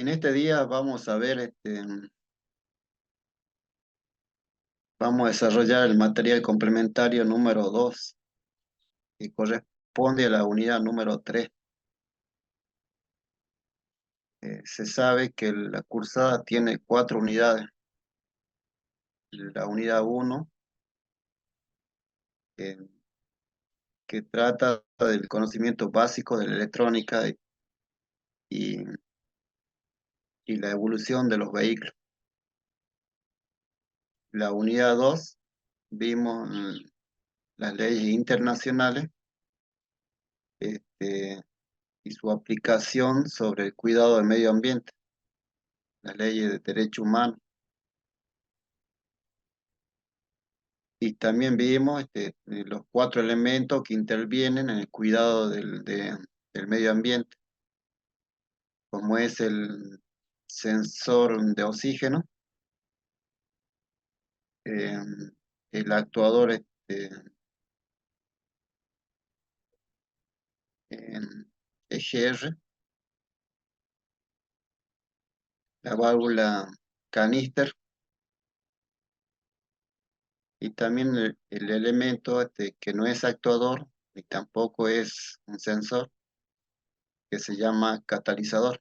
En este día vamos a ver, vamos a desarrollar el material complementario número 2, que corresponde a la unidad número 3. Se sabe que la cursada tiene 4 unidades. La unidad 1, eh, que trata del conocimiento básico de la electrónica y, y la evolución de los vehículos. La unidad 2, vimos las leyes internacionales, este, y su aplicación sobre el cuidado del medio ambiente, las leyes de derechos humanos. Y también vimos los 4 elementos que intervienen en el cuidado del medio ambiente, como es el sensor de oxígeno, eh, el actuador en EGR, la válvula canister, y también el elemento que no es actuador ni tampoco es un sensor, que se llama catalizador.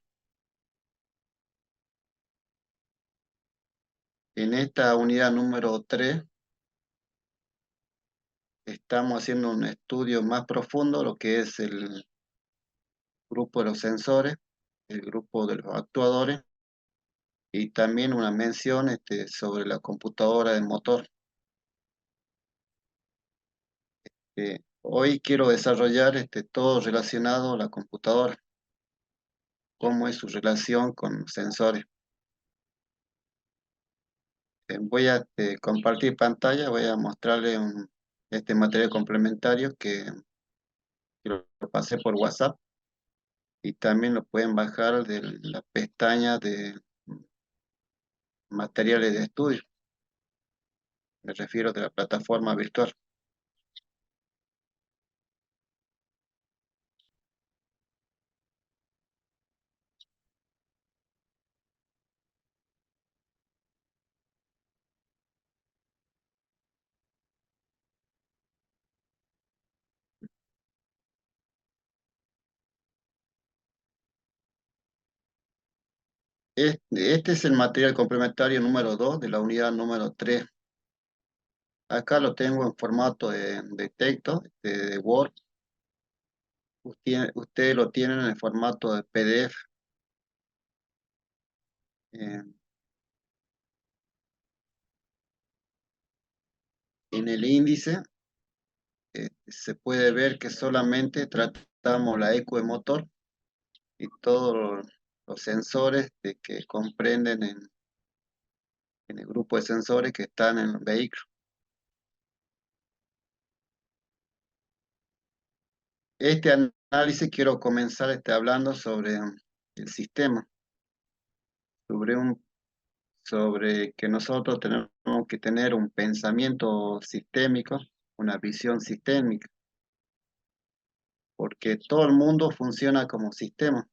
En esta unidad número 3 estamos haciendo un estudio más profundo, lo que es el grupo de los sensores, el grupo de los actuadores, y también una mención sobre la computadora del motor. Hoy quiero desarrollar todo relacionado a la computadora, cómo es su relación con los sensores. Voy a compartir pantalla, voy a mostrarle este material complementario que lo pasé por WhatsApp, y también lo pueden bajar de la pestaña de materiales de estudio. Me refiero de la plataforma virtual. Este es el material complementario número 2 de la unidad número 3. Acá lo tengo en formato de texto, de Word. Ustedes lo tienen en el formato de PDF. Eh, en el índice se puede ver que solamente tratamos la eco de motor y todos los sensores que comprenden en el grupo de sensores que están en el vehículo. Este análisis quiero comenzar hablando sobre el sistema, sobre sobre que nosotros tenemos que tener un pensamiento sistémico, una visión sistémica, porque todo el mundo funciona como sistema.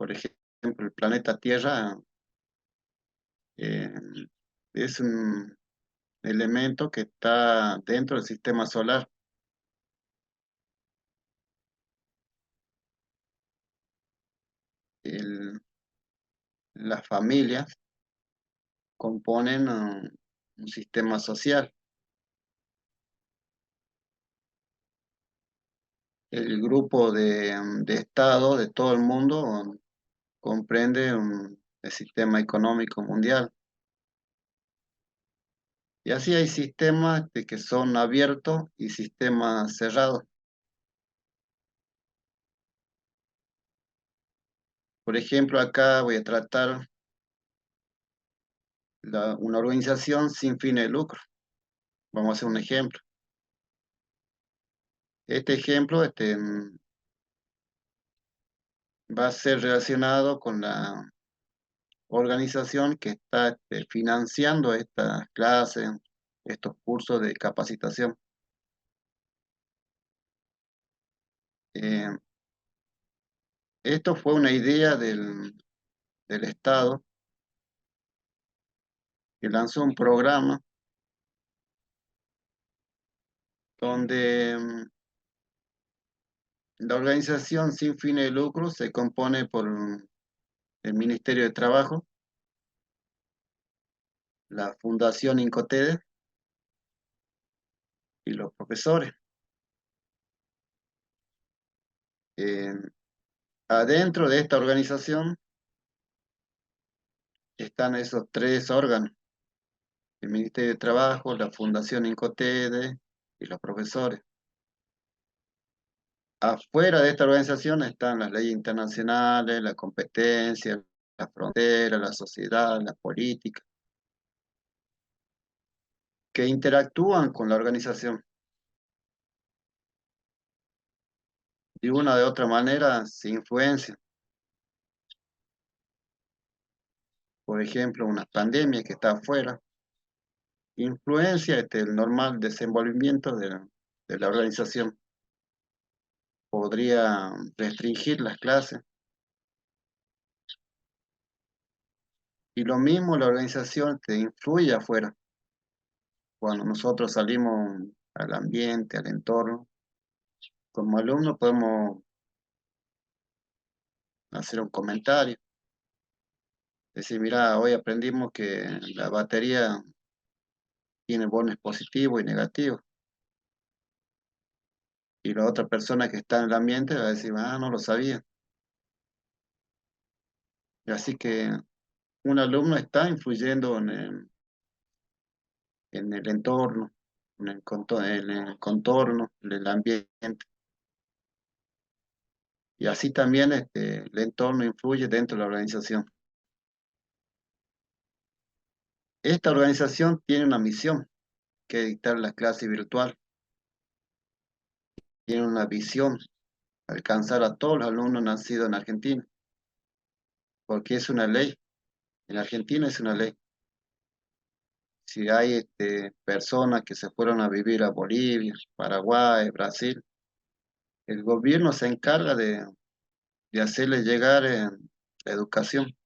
Por ejemplo, el planeta Tierra eh, es un elemento que está dentro del sistema solar. Las familias componen un sistema social. El grupo de Estado de todo el mundo comprende el sistema económico mundial. Y así hay sistemas que son abiertos y sistemas cerrados. Por ejemplo, acá voy a tratar una organización sin fines de lucro. Vamos a hacer un ejemplo. Este ejemplo va a ser relacionado con la organización que está financiando estas clases, estos cursos de capacitación. Eh, Esto fue una idea del Estado que lanzó un programa donde la organización sin fines de lucro se compone por el Ministerio de Trabajo, la Fundación Incotede y los profesores. Eh, Adentro de esta organización están esos tres órganos: el Ministerio de Trabajo, la Fundación Incotede y los profesores. Afuera de esta organización están las leyes internacionales, la competencia, la frontera, la sociedad, la política, que interactúan con la organización. De una de otra manera se influencian. Por ejemplo, una pandemia que está afuera influencia el normal desenvolvimiento de la organización. Podría restringir las clases. Y lo mismo la organización te influye afuera. Cuando nosotros salimos al ambiente, al entorno, como alumnos podemos hacer un comentario. Decir, mira, hoy aprendimos que la batería tiene bonos positivos y negativos. Y la otra persona que está en el ambiente va a decir, ah, no lo sabía. Y así que un alumno está influyendo en el entorno, en el contorno, en el ambiente. Y así también el entorno influye dentro de la organización. Esta organización tiene una misión, que es dictar la clase virtual. Tiene una visión, alcanzar a todos los alumnos nacidos en Argentina, porque es una ley. En Argentina es una ley. Si hay personas que se fueron a vivir a Bolivia, Paraguay, Brasil, el gobierno se encarga de hacerles llegar la educación,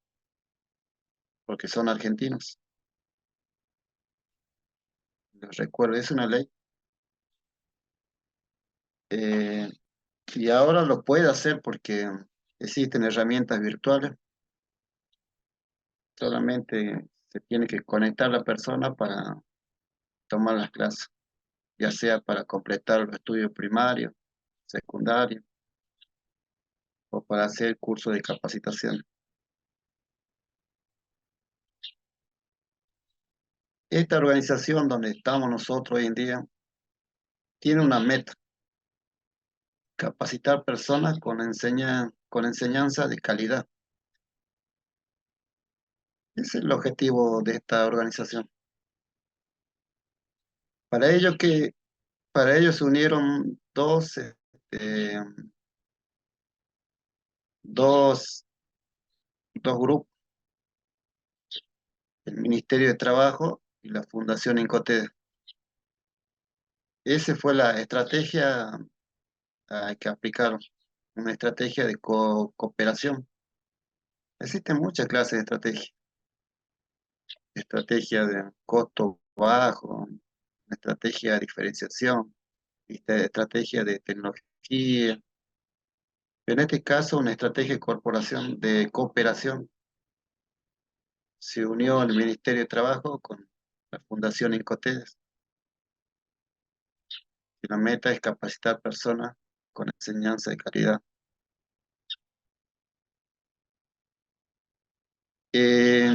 porque son argentinos. Les recuerdo, es una ley. Eh, y ahora lo puede hacer porque existen herramientas virtuales. Solamente se tiene que conectar la persona para tomar las clases, ya sea para completar los estudios primarios, secundarios o para hacer curso de capacitación. Esta organización donde estamos nosotros hoy en día tiene una meta: capacitar personas con enseñanza de calidad. Ese es el objetivo de esta organización. Para ello para ello se unieron dos, dos grupos: el Ministerio de Trabajo y la Fundación Incotede. Esa fue la estrategia que aplicaron, una estrategia de cooperación. Existen muchas clases de estrategia: estrategia de costo bajo, estrategia de diferenciación, estrategia de tecnología. En este caso, una estrategia de corporación, de cooperación. Se unió el Ministerio de Trabajo con la Fundación Incoterms, y la meta es capacitar personas con enseñanza de calidad. Eh,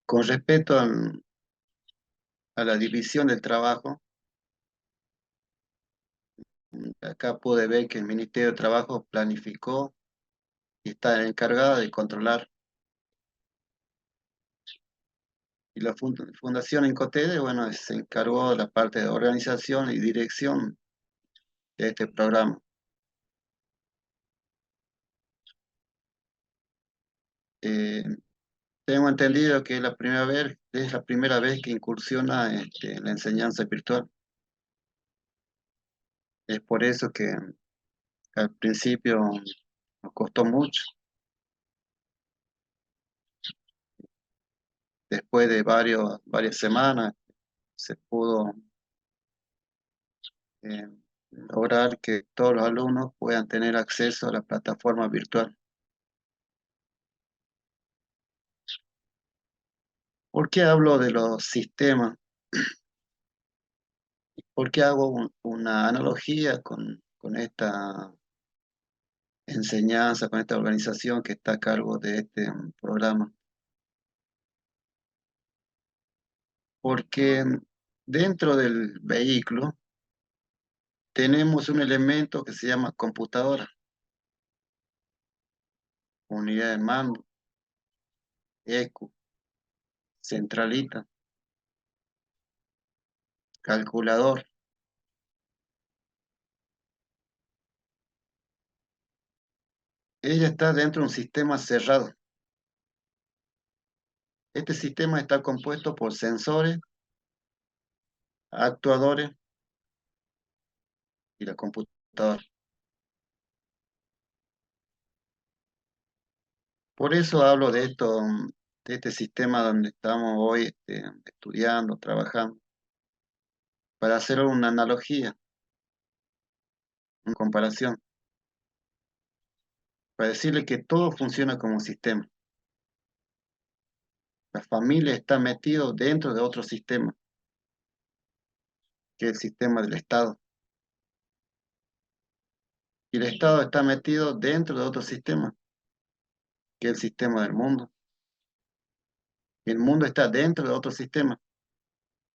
con respecto a la división del trabajo, acá pude ver que el Ministerio de Trabajo planificó y está encargada de controlar. Y la Fundación Incotede, bueno, se encargó de la parte de organización y dirección de este programa. Eh, Tengo entendido que es la primera vez que incursiona en la enseñanza virtual. Es por eso que Al principio nos costó mucho, después de varias semanas se pudo eh, lograr que todos los alumnos puedan tener acceso a la plataforma virtual. ¿Por qué hablo de los sistemas? ¿Por qué hago una analogía con esta enseñanza, con esta organización que está a cargo de este programa? Porque dentro del vehículo tenemos un elemento que se llama computadora, unidad de mando, ECU, centralita, calculador. Ella está dentro de un sistema cerrado. Este sistema está compuesto por sensores, actuadores y la computadora. Por eso hablo de esto, de este sistema donde estamos hoy estudiando, trabajando, para hacer una analogía, una comparación, para decirle que todo funciona como un sistema. La familia está metida dentro de otro sistema, que es el sistema del Estado. Y el Estado está metido dentro de otro sistema, que es el sistema del mundo. Y el mundo está dentro de otro sistema,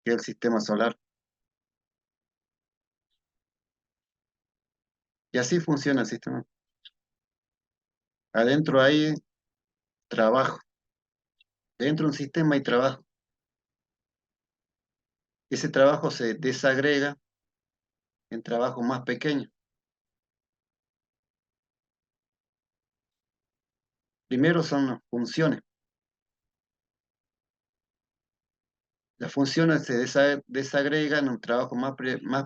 que es el sistema solar. Y así funciona el sistema. Adentro hay trabajo. Dentro de un sistema hay trabajo. Ese trabajo se desagrega en trabajos más pequeños. Primero son las funciones. Las funciones se desagregan en un trabajo más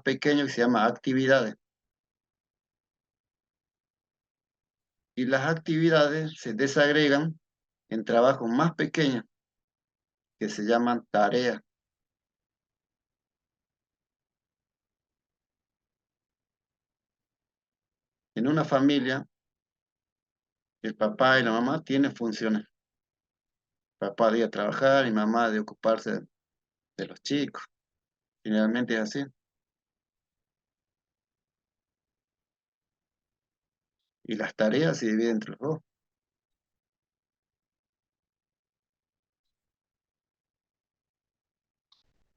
pequeño que se llama actividades. Y las actividades se desagregan en trabajos más pequeños que se llaman tareas. En una familia, el papá y la mamá tienen funciones. Papá de ir a trabajar y mamá de ocuparse de los chicos. Generalmente es así. Y las tareas se dividen entre los dos.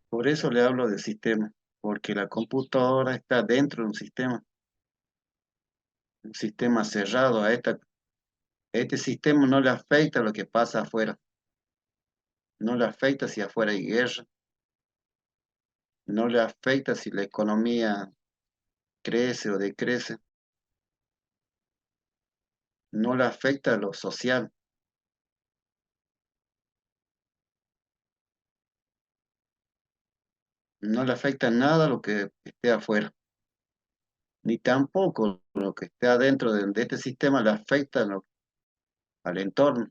Por eso le hablo de sistema, porque la computadora está dentro de un sistema cerrado. Este sistema no le afecta lo que pasa afuera, no le afecta si afuera hay guerra, no le afecta si la economía crece o decrece, no le afecta lo social, no le afecta nada lo que esté afuera, ni tampoco lo que esté adentro de este sistema le afecta al entorno,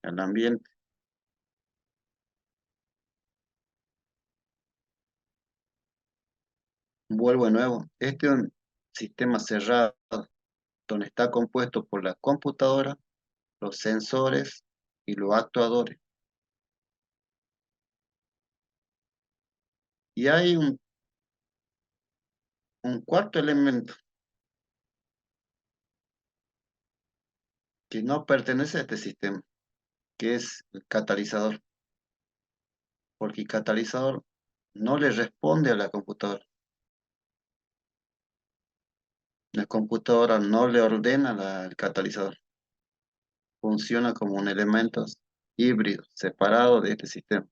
al ambiente. Vuelvo de nuevo, este es un sistema cerrado donde está compuesto por la computadora, los sensores y los actuadores. Y hay un cuarto elemento que no pertenece a este sistema, que es el catalizador, porque el catalizador no le responde a la computadora. La computadora no le ordena al catalizador. Funciona como un elemento híbrido, separado de este sistema.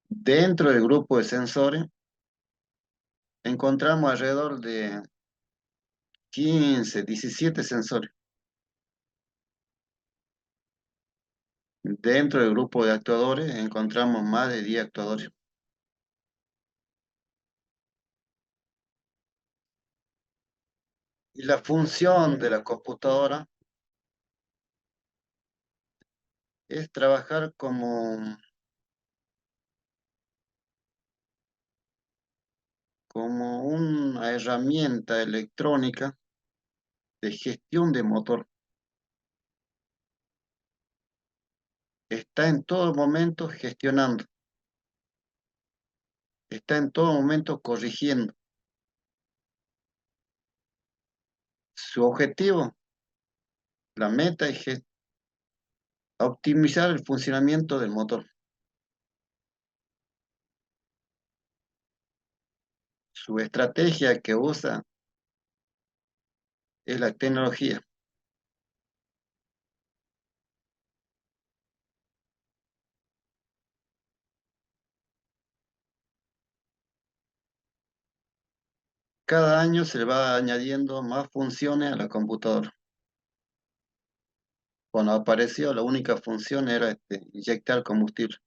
Dentro del grupo de sensores encontramos alrededor de 15, 17 sensores. Dentro del grupo de actuadores encontramos más de 10 actuadores. Y la función de la computadora es trabajar como una herramienta electrónica de gestión de motor. Está en todo momento gestionando, está en todo momento corrigiendo. Su objetivo, la meta es optimizar el funcionamiento del motor. Su estrategia que usa es la tecnología. Cada año se le va añadiendo más funciones a la computadora. Cuando apareció, la única función era inyectar combustible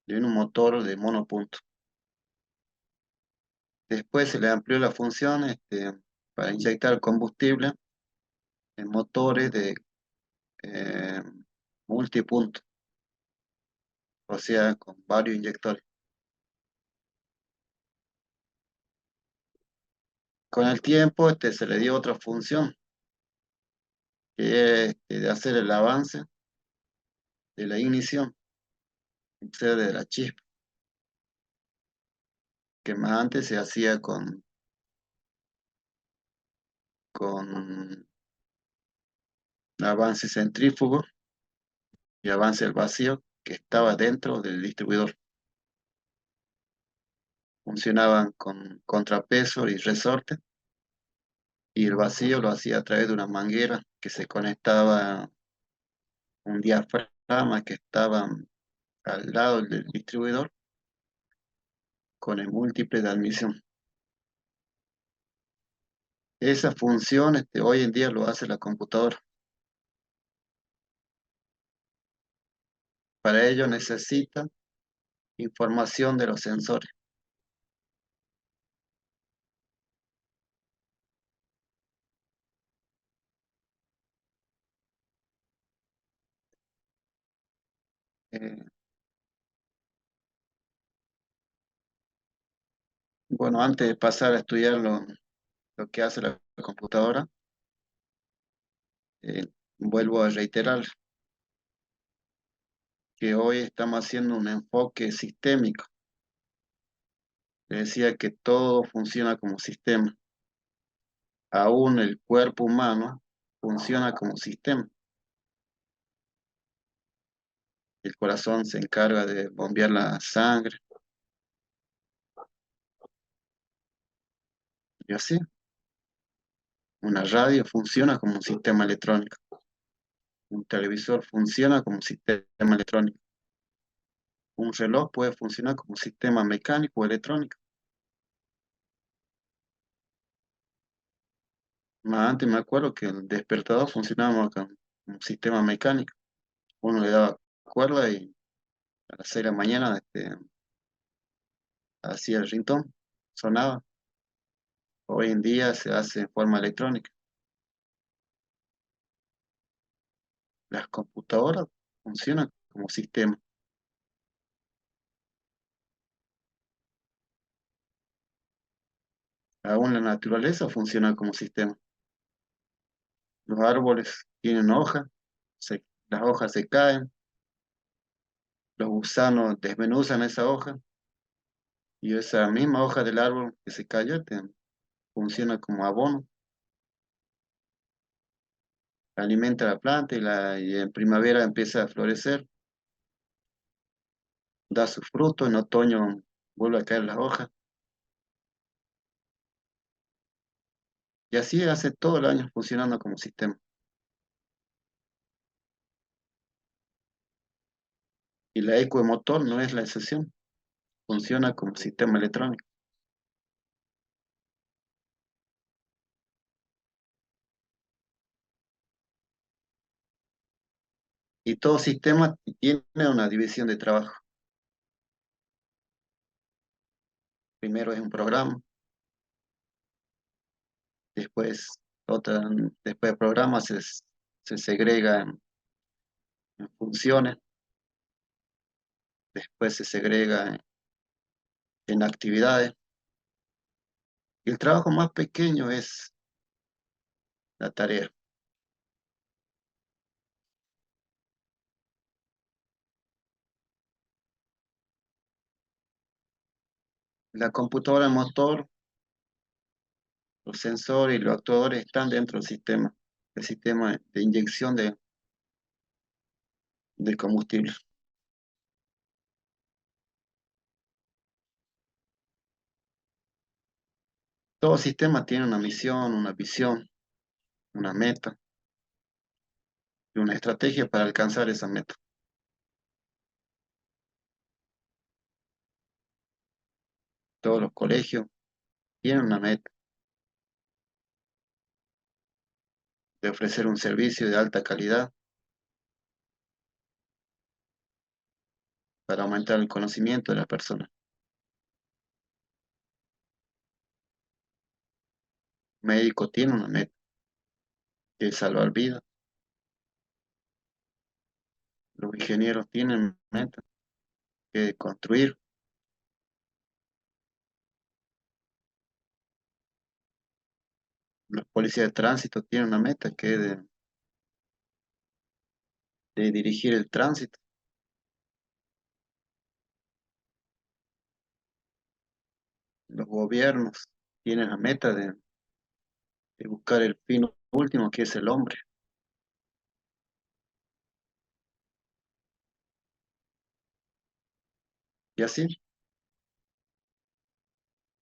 en un motor de monopunto. Después se le amplió la función para inyectar combustible en motores de eh, multipunto, o sea, con varios inyectores. Con el tiempo se le dio otra función, que es de hacer el avance de la ignición, o sea, de la chispa, que más antes se hacía con avance centrífugo y avance al vacío que estaba dentro del distribuidor. Funcionaban con contrapeso y resorte, y el vacío lo hacía a través de una manguera que se conectaba a un diafragma que estaba al lado del distribuidor con el múltiple de admisión. Esa función hoy en día lo hace la computadora. Para ello necesita información de los sensores. Eh, bueno, antes de pasar a estudiar lo que hace la computadora, eh, vuelvo a reiterar que hoy estamos haciendo un enfoque sistémico. Le decía que todo funciona como sistema. Aún el cuerpo humano funciona como sistema. El corazón se encarga de bombear la sangre y así. Una radio funciona como un sistema electrónico. Un televisor funciona como un sistema electrónico. Un reloj puede funcionar como un sistema mecánico o electrónico. Más antes me acuerdo que el despertador funcionaba como un sistema mecánico. Uno le daba cuerda y a las 6 de la mañana hacía el ringtone, sonaba. Hoy en día se hace en forma electrónica. Las computadoras funcionan como sistema. Aún la naturaleza funciona como sistema. Los árboles tienen hojas, las hojas se caen, los gusanos desmenuzan esa hoja y esa misma hoja del árbol que se cayó funciona como abono, alimenta la planta y en primavera empieza a florecer, da sus frutos, en otoño vuelve a caer las hojas y así hace todo el año funcionando como sistema. Y la ecomotor no es la excepción, funciona como sistema electrónico. Y todo sistema tiene una división de trabajo. Primero es un programa, después otra, después del programa se segrega en funciones, después se segrega en actividades. Y el trabajo más pequeño es la tarea. La computadora motor, los sensores y los actuadores están dentro del sistema de inyección de combustible. Todo sistema tiene una misión, una visión, una meta y una estrategia para alcanzar esa meta. Todos los colegios tienen una meta de ofrecer un servicio de alta calidad para aumentar el conocimiento de la persona. Médico tiene una meta, que es salvar vidas. Los ingenieros tienen meta, que es construir. Los policías de tránsito tienen una meta, que es de dirigir el tránsito. Los gobiernos tienen la meta de buscar el fin último, que es el hombre. Y así,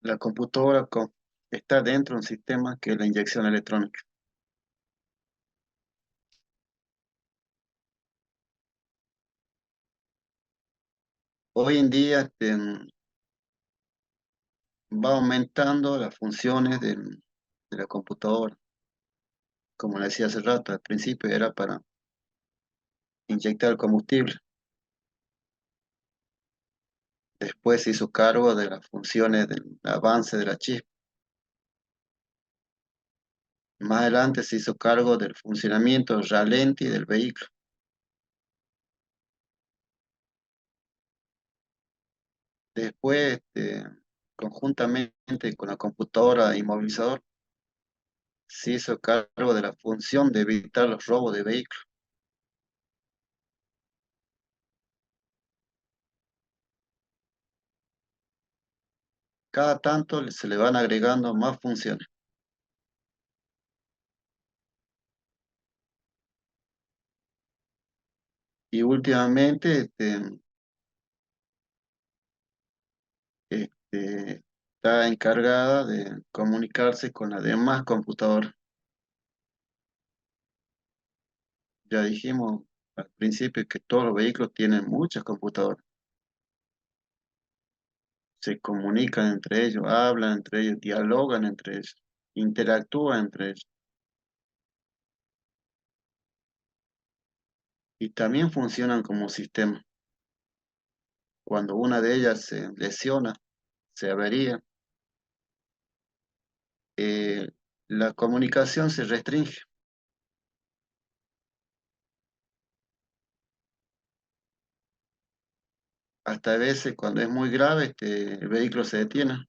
la computadora está dentro de un sistema que es la inyección electrónica. Hoy en día va aumentando las funciones de la computadora. Como le decía hace rato, al principio era para inyectar el combustible. Después se hizo cargo de las funciones del avance de la chispa. Más adelante se hizo cargo del funcionamiento ralenti del vehículo. Después, conjuntamente con la computadora inmovilizador, se hizo cargo de la función de evitar los robos de vehículos. Cada tanto se le van agregando más funciones. Y últimamente está encargada de comunicarse con las demás computadoras. Ya dijimos al principio que todos los vehículos tienen muchas computadoras. Se comunican entre ellos, hablan entre ellos, dialogan entre ellos, interactúan entre ellos. Y también funcionan como sistema. Cuando una de ellas se lesiona, se avería, eh, la comunicación se restringe. Hasta a veces, cuando es muy grave, el vehículo se detiene.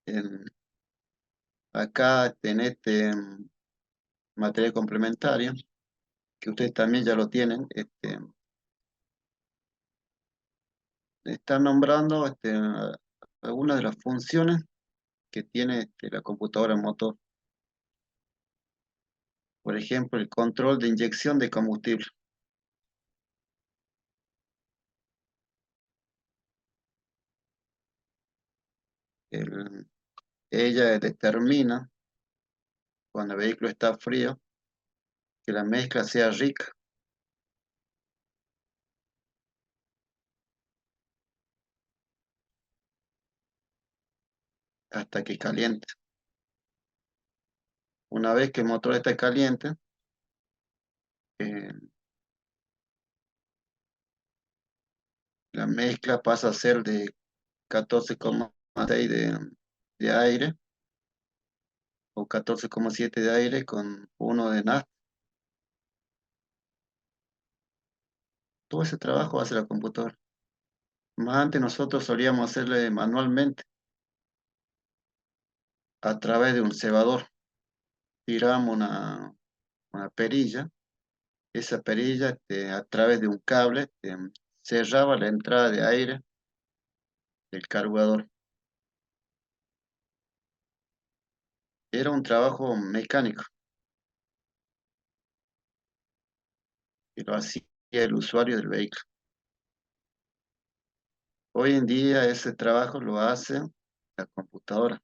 En- acá en este material complementario, que ustedes también ya lo tienen, están nombrando algunas de las funciones que tiene la computadora motor. Por ejemplo, el control de inyección de combustible. El- ella determina, cuando el vehículo está frío, que la mezcla sea rica hasta que caliente. Una vez que el motor está caliente, eh, la mezcla pasa a ser de 14,6 de aire o 14,7 de aire con uno de nafta. Todo ese trabajo hace la computadora. Más antes nosotros solíamos hacerle manualmente a través de un cebador. Tiramos una perilla. Esa perilla, a través de un cable, cerraba la entrada de aire del carburador. Era un trabajo mecánico que lo hacía el usuario del vehículo. Hoy en día ese trabajo lo hace la computadora.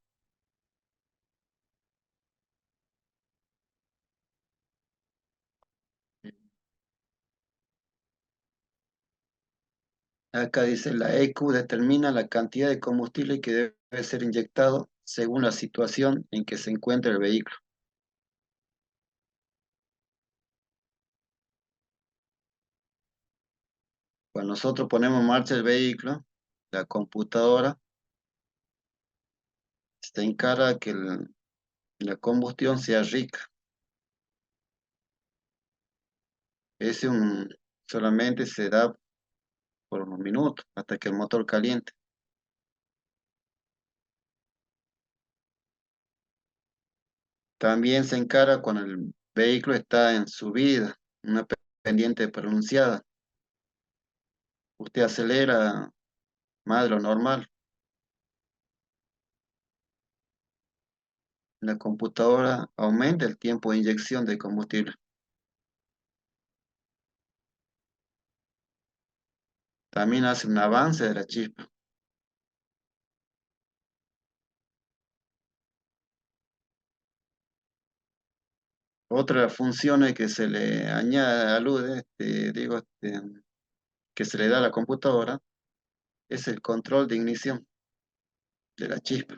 Acá dice, la EQ determina la cantidad de combustible que debe ser inyectado según la situación en que se encuentra el vehículo. Cuando nosotros ponemos en marcha el vehículo, la computadora se encarga que la combustión sea rica. Solamente se da por unos minutos hasta que el motor caliente. También se encarga cuando el vehículo está en subida, una pendiente pronunciada. Usted acelera más de lo normal. La computadora aumenta el tiempo de inyección de combustible. También hace un avance de la chispa. Otra de las funciones que se le añade, alude, que se le da a la computadora, es el control de ignición de la chispa.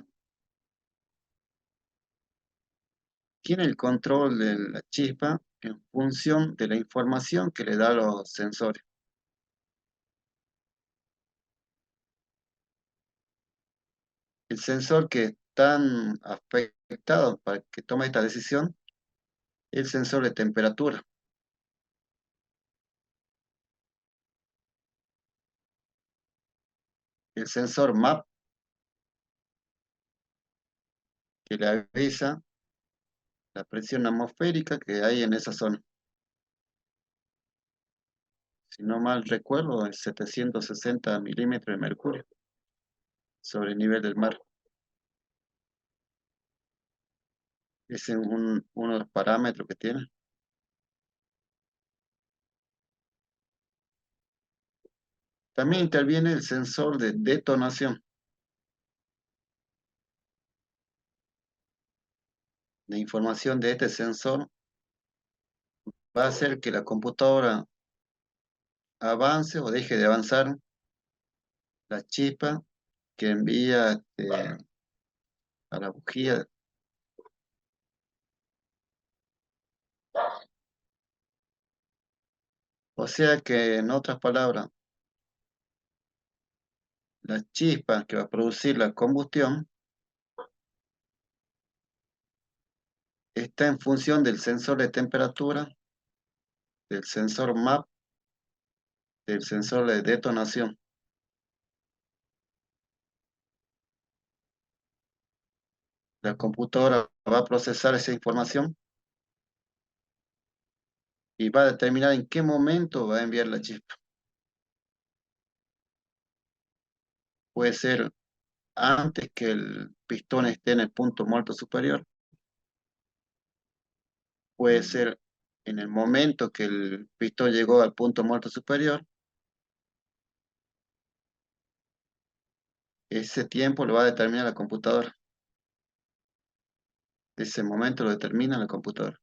Tiene el control de la chispa en función de la información que le da a los sensores. El sensor que es tan afectado para que tome esta decisión es el sensor de temperatura. El sensor MAP que le avisa la presión atmosférica que hay en esa zona. Si no mal recuerdo, es 760 milímetros de mercurio sobre el nivel del mar. Ese es uno de los parámetros que tiene. También interviene el sensor de detonación. La información de este sensor va a hacer que la computadora avance o deje de avanzar la chispa que envía a la bujía. O sea que, en otras palabras, la chispa que va a producir la combustión está en función del sensor de temperatura, del sensor MAP, del sensor de detonación. La computadora va a procesar esa información y va a determinar en qué momento va a enviar la chispa. Puede ser antes que el pistón esté en el punto muerto superior, puede ser en el momento que el pistón llegó al punto muerto superior. Ese tiempo lo va a determinar la computadora. Ese momento lo determina la computadora.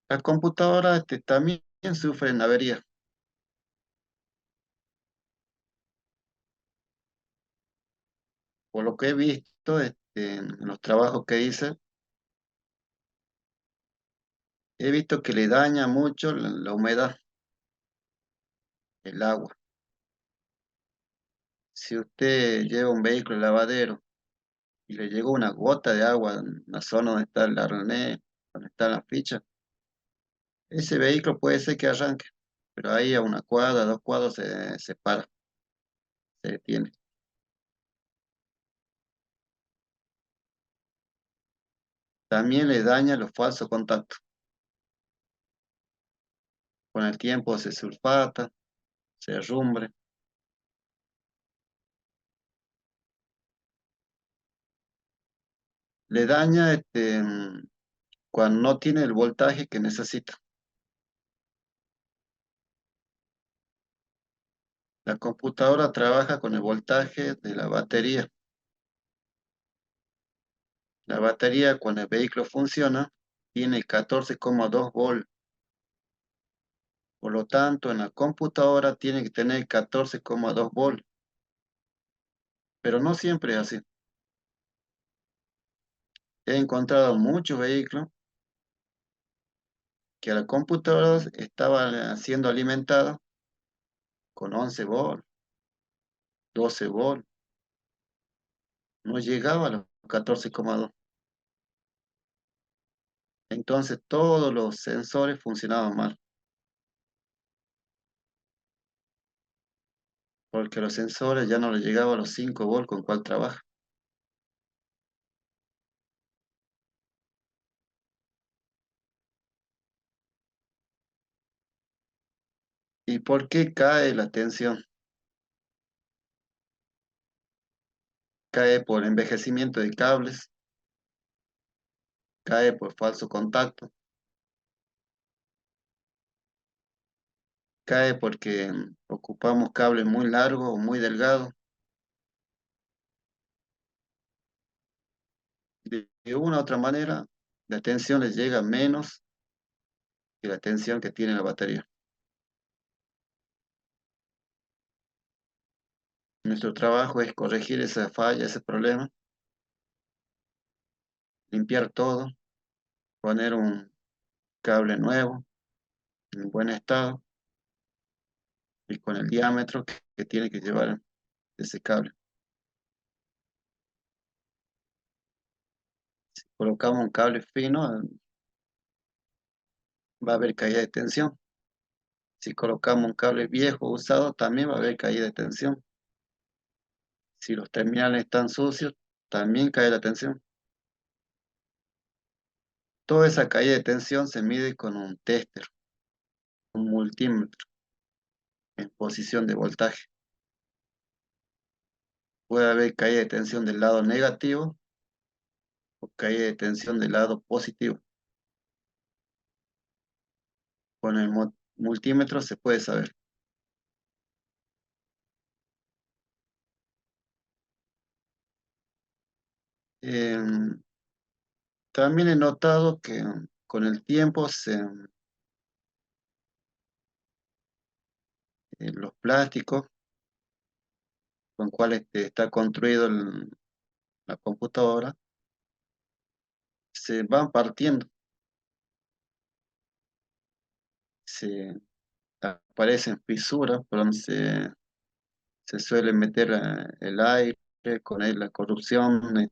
La computadora también sufre en avería. Por lo que he visto, en los trabajos que hice, he visto que le daña mucho la humedad, el agua. Si usted lleva un vehículo lavadero y le llegó una gota de agua en la zona donde está el arnés, donde están las fichas, ese vehículo puede ser que arranque, pero ahí a una cuadra, 2 cuadras se para, se detiene. También le daña los falsos contactos. Con el tiempo se sulfata, se herrumbre. Le daña cuando no tiene el voltaje que necesita. La computadora trabaja con el voltaje de la batería. La batería, cuando el vehículo funciona, tiene 14,2 volts. Por lo tanto, en la computadora tiene que tener 14,2 volts. Pero no siempre es así. He encontrado muchos vehículos que la computadora estaba siendo alimentada con 11 volts, 12 volts. No llegaba a los 14,2. Entonces todos los sensores funcionaban mal, porque los sensores ya no le llegaban a los 5 volts con cual trabaja. ¿Y por qué cae la tensión? Cae por envejecimiento de cables, cae por falso contacto, cae porque ocupamos cables muy largos o muy delgados. De una u otra manera, la tensión les llega menos que la tensión que tiene la batería. Nuestro trabajo es corregir esa falla, ese problema, limpiar todo, poner un cable nuevo, en buen estado, y con el diámetro que tiene que llevar ese cable. Colocamos un cable fino, va a haber caída de tensión. Si colocamos un cable viejo usado, también va a haber caída de tensión. Si los terminales están sucios, también cae la tensión. Toda esa caída de tensión se mide con un tester, un multímetro en posición de voltaje. Puede haber caída de tensión del lado negativo o caída de tensión del lado positivo. Con el multímetro se puede saber. Em, También he notado que con el tiempo los plásticos con cuales está construido la computadora se van partiendo, se aparecen fisuras por donde se suele meter el aire, con él la corrupción,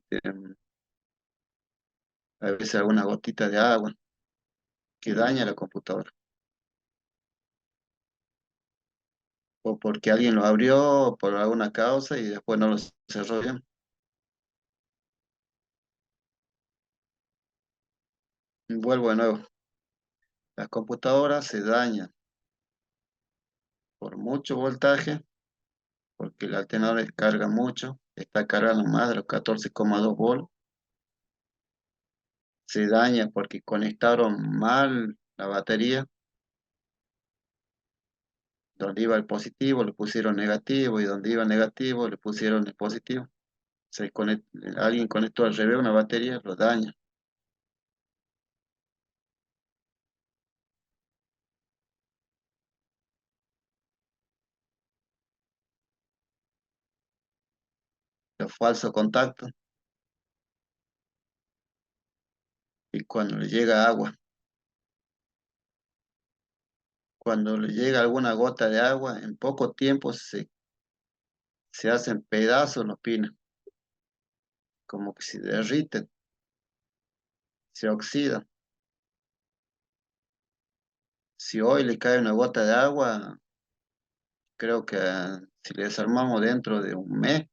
a veces alguna gotita de agua que daña la computadora, o porque alguien lo abrió por alguna causa y después no lo cerró bien. Vuelvo de nuevo, las computadoras se dañan por mucho voltaje, porque el alternador carga mucho, está cargando más de los 14,2 volts. Se daña porque conectaron mal la batería, donde iba el positivo le pusieron negativo y donde iba el negativo le pusieron el positivo. Alguien conectó al revés una batería, lo daña. Los falsos contactos, y cuando le llega agua. Cuando le llega alguna gota de agua, en poco tiempo se hacen pedazos los pinos, como que se derriten, se oxidan. Si hoy le cae una gota de agua, creo que si le desarmamos dentro de un mes,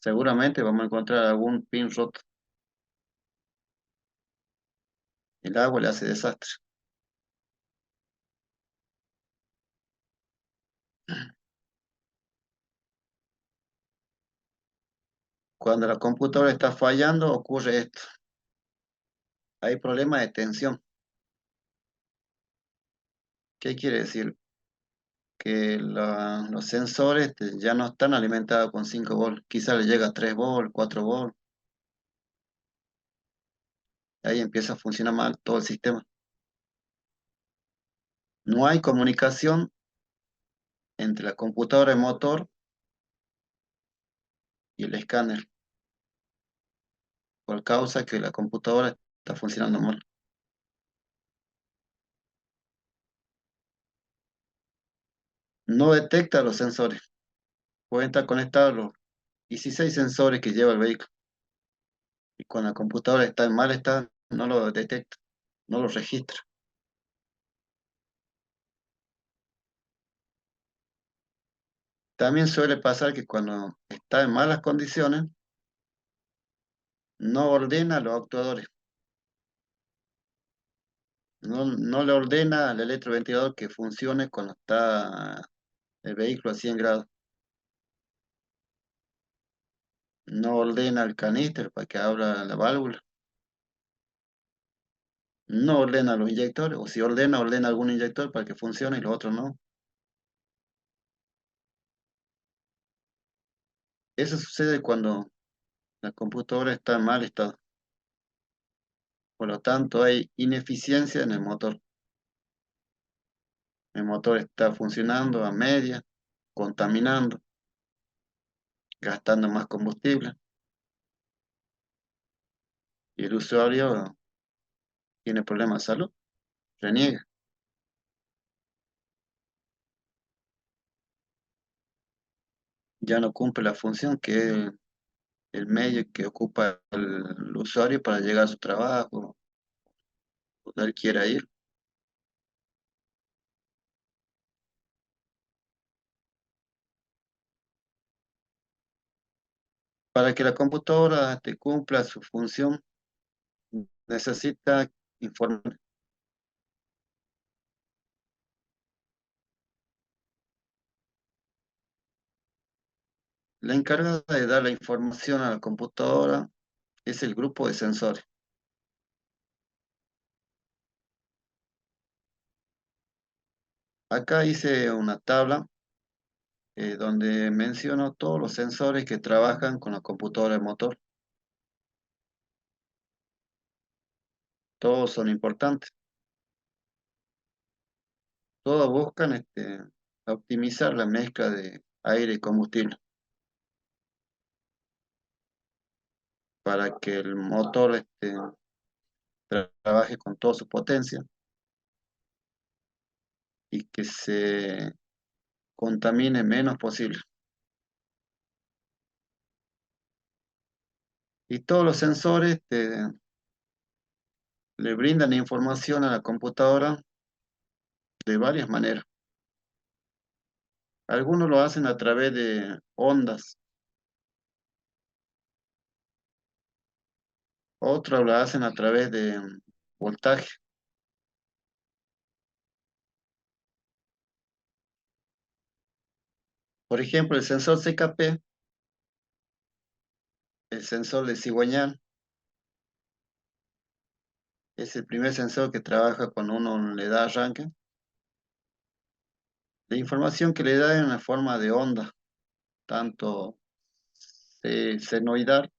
seguramente vamos a encontrar algún pin roto. El agua le hace desastre. Cuando la computadora está fallando, ocurre esto. Hay problemas de tensión. ¿Qué quiere decir? Que los sensores ya no están alimentados con 5 volts. Quizá le llega a 3 volts, 4 volts. Ahí empieza a funcionar mal todo el sistema. No hay comunicación entre la computadora de motor y el escáner, por causa que la computadora está funcionando mal. No detecta los sensores. Pueden estar conectados los 16 sensores que lleva el vehículo. Y cuando la computadora está en mal estado, no lo detecta, no lo registra. También suele pasar que cuando está en malas condiciones, no ordena a los actuadores. No le ordena al electroventilador que funcione cuando está el vehículo a 100 grados. No ordena el caníster para que abra la válvula. No ordena los inyectores. O si ordena, ordena algún inyector para que funcione y los otros no. Eso sucede cuando la computadora está en mal estado. Por lo tanto, hay ineficiencia en el motor. El motor está funcionando a media, contaminando, gastando más combustible. Y el usuario tiene problemas de salud, reniega. Ya no cumple la función que es el medio que ocupa el usuario para llegar a su trabajo, donde él quiera ir. Para que la computadora te cumpla su función, necesita informar. La encargada de dar la información a la computadora es el grupo de sensores. Acá hice una tabla donde menciono todos los sensores que trabajan con la computadora de motor. Todos son importantes. Todos buscan optimizar la mezcla de aire y combustible para que el motor trabaje con toda su potencia y que se contamine menos posible. Y todos los sensores le brindan información a la computadora de varias maneras. Algunos lo hacen a través de ondas, otros lo hacen a través de voltaje. Por ejemplo, el sensor CKP, el sensor de cigüeñal, es el primer sensor que trabaja cuando uno le da arranque. La información que le da es en la forma de onda, tanto senoidal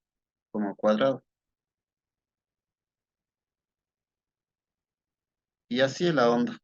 como cuadrado. Y así es la onda.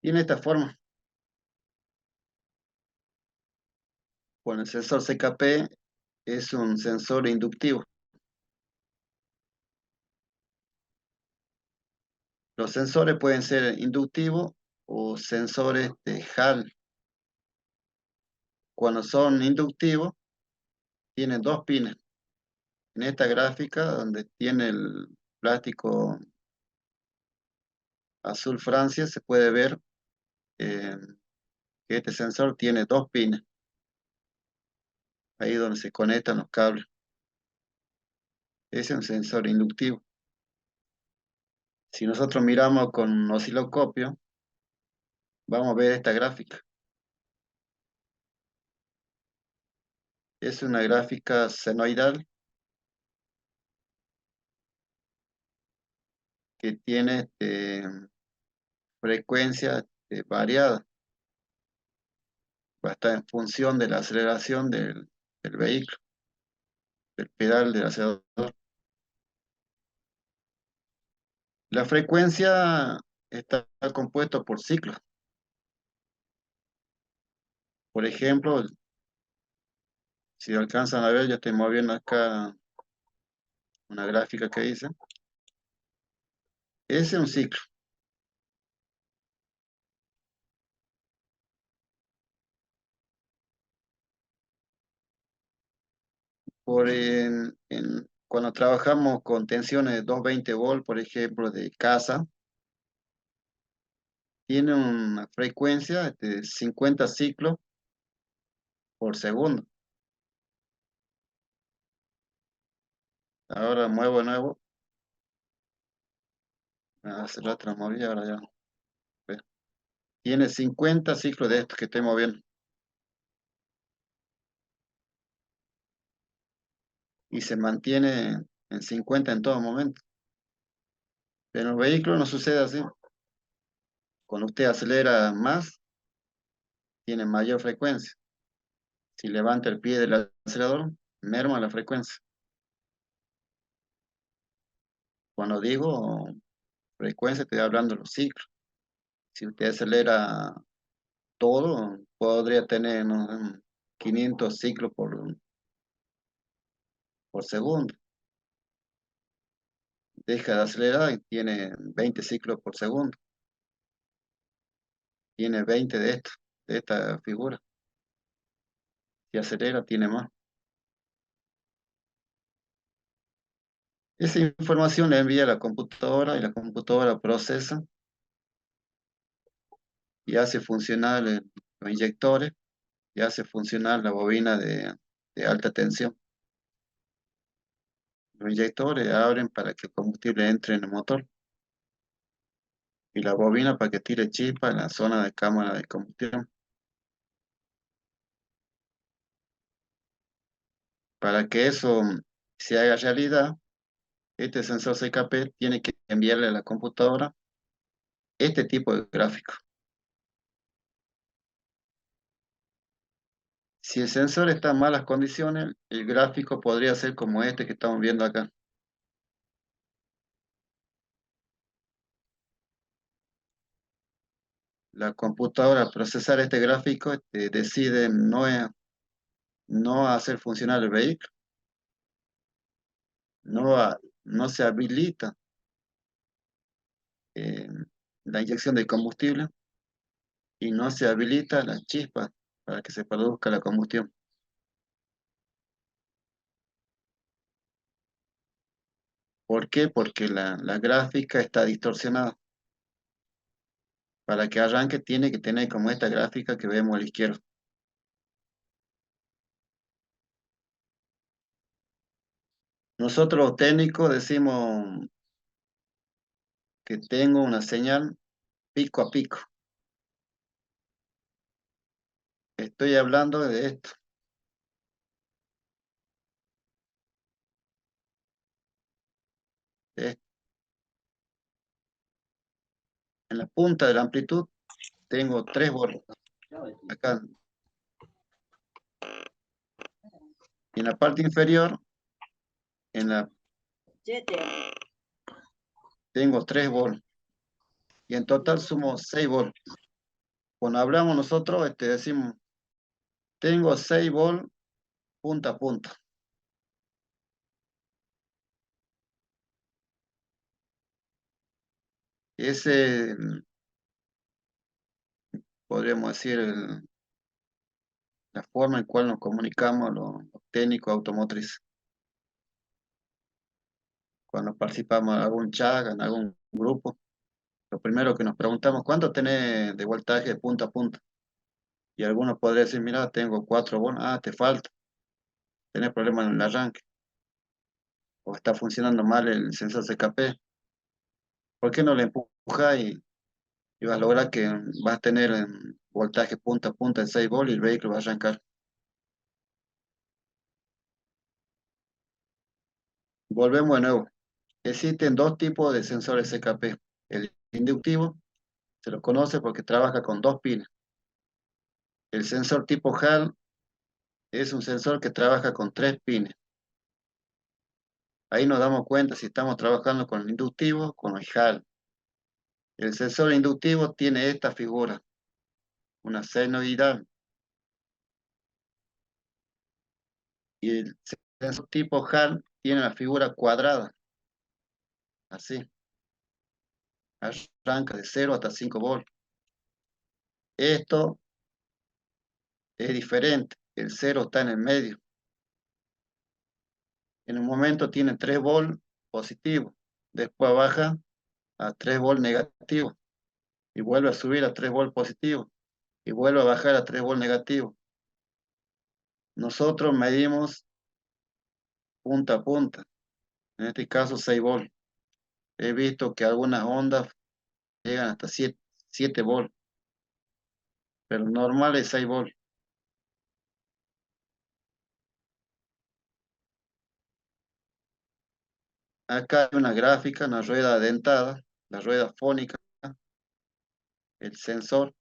Tiene esta forma. Bueno, el sensor CKP es un sensor inductivo. Los sensores pueden ser inductivos o sensores de Hall. Cuando son inductivos, tienen dos pines. En esta gráfica, donde tiene el plástico azul Francia, se puede ver eh, que este sensor tiene dos pines, ahí donde se conectan los cables. Ese es un sensor inductivo. Si nosotros miramos con un osciloscopio, vamos a ver esta gráfica. Es una gráfica senoidal que tiene frecuencia variada, va a estar en función de la aceleración del vehículo, del pedal del acelerador. La frecuencia está compuesta por ciclos. Por ejemplo, si alcanzan a ver, yo estoy moviendo acá una gráfica que hice. Ese es un ciclo. Cuando trabajamos con tensiones de 220 volts, por ejemplo, de casa, tiene una frecuencia de 50 ciclos por segundo. Ahora muevo de nuevo. Hace rato la moví, ahora ya. Ve. Tiene 50 ciclos de estos que estoy moviendo. Y se mantiene en 50 en todo momento. Pero en los vehículos no sucede así. Cuando usted acelera más, tiene mayor frecuencia. Si levanta el pie del acelerador, merma la frecuencia. Cuando digo frecuencia, estoy hablando de los ciclos. Si usted acelera todo, podría tener, no sé, 500 ciclos por segundo. Deja de acelerar y tiene 20 ciclos por segundo. Tiene 20 de esto, de esta figura. Si acelera, tiene más. Esa información la envía a la computadora y la computadora procesa y hace funcionar los inyectores y hace funcionar la bobina de alta tensión. Los inyectores abren para que el combustible entre en el motor y la bobina para que tire chispa en la zona de cámara de combustión. Para que eso se haga realidad, este sensor CKP tiene que enviarle a la computadora este tipo de gráfico. Si el sensor está en malas condiciones, el gráfico podría ser como este que estamos viendo acá. La computadora al procesar este gráfico decide no hacer funcionar el vehículo, no se habilita eh, la inyección de combustible y no se habilita la chispa para que se produzca la combustión. ¿Por qué? Porque la gráfica está distorsionada. Para que arranque tiene que tener como esta gráfica que vemos a la izquierda. Nosotros los técnicos decimos que tengo una señal pico a pico. Estoy hablando de esto, de esto. En la punta de la amplitud tengo 3 volts. Acá. Y en la parte inferior, tengo 3 volts. Y en total sumo 6 volts. Cuando hablamos nosotros, decimos, tengo 6 volt punta a punta. Ese, podríamos decir, la forma en cual nos comunicamos los técnicos automotrices. Cuando participamos en algún chat, en algún grupo, lo primero que nos preguntamos, ¿cuánto tenés de voltaje de punta a punta? Y algunos podrían decir, mira, tengo 4 volts, ah, te falta, tenés problemas en el arranque, o está funcionando mal el sensor CKP. ¿Por qué no le empujas y vas a lograr que vas a tener voltaje punta a punta de 6 volts y el vehículo va a arrancar? Volvemos de nuevo. Existen dos tipos de sensores CKP. El inductivo se lo conoce porque trabaja con dos pines. El sensor tipo HAL es un sensor que trabaja con tres pines. Ahí nos damos cuenta si estamos trabajando con el inductivo o con el HAL. El sensor inductivo tiene esta figura, una senoidal, y el sensor tipo HAL tiene la figura cuadrada, así, arranca de 0 hasta 5 volts. Esto es diferente, el cero está en el medio. En un momento tiene 3 volts positivos, después baja a 3 volts negativos y vuelve a subir a 3 volts positivos y vuelve a bajar a 3 volts negativos. Nosotros medimos punta a punta, en este caso 6 volts. He visto que algunas ondas llegan hasta 7 volts, pero normal es 6 volts. Acá hay una gráfica, una rueda dentada, la rueda fónica, el sensor,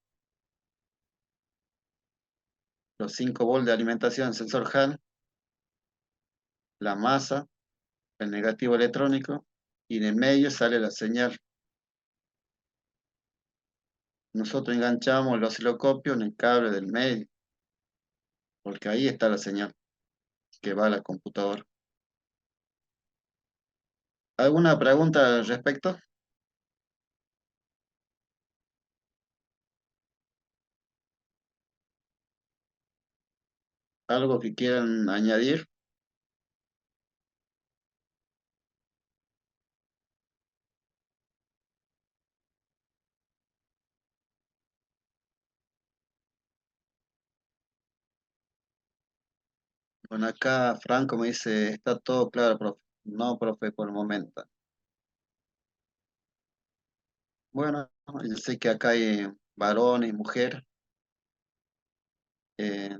los 5 volts de alimentación, el sensor HAL, la masa, el negativo electrónico, y en el medio sale la señal. Nosotros enganchamos el osciloscopio en el cable del medio, porque ahí está la señal que va a la computadora. ¿Alguna pregunta al respecto? ¿Algo que quieran añadir? Bueno, acá Franco me dice, está todo claro, profe. No, profe, por el momento. Bueno, yo sé que acá hay varones y mujeres. eh,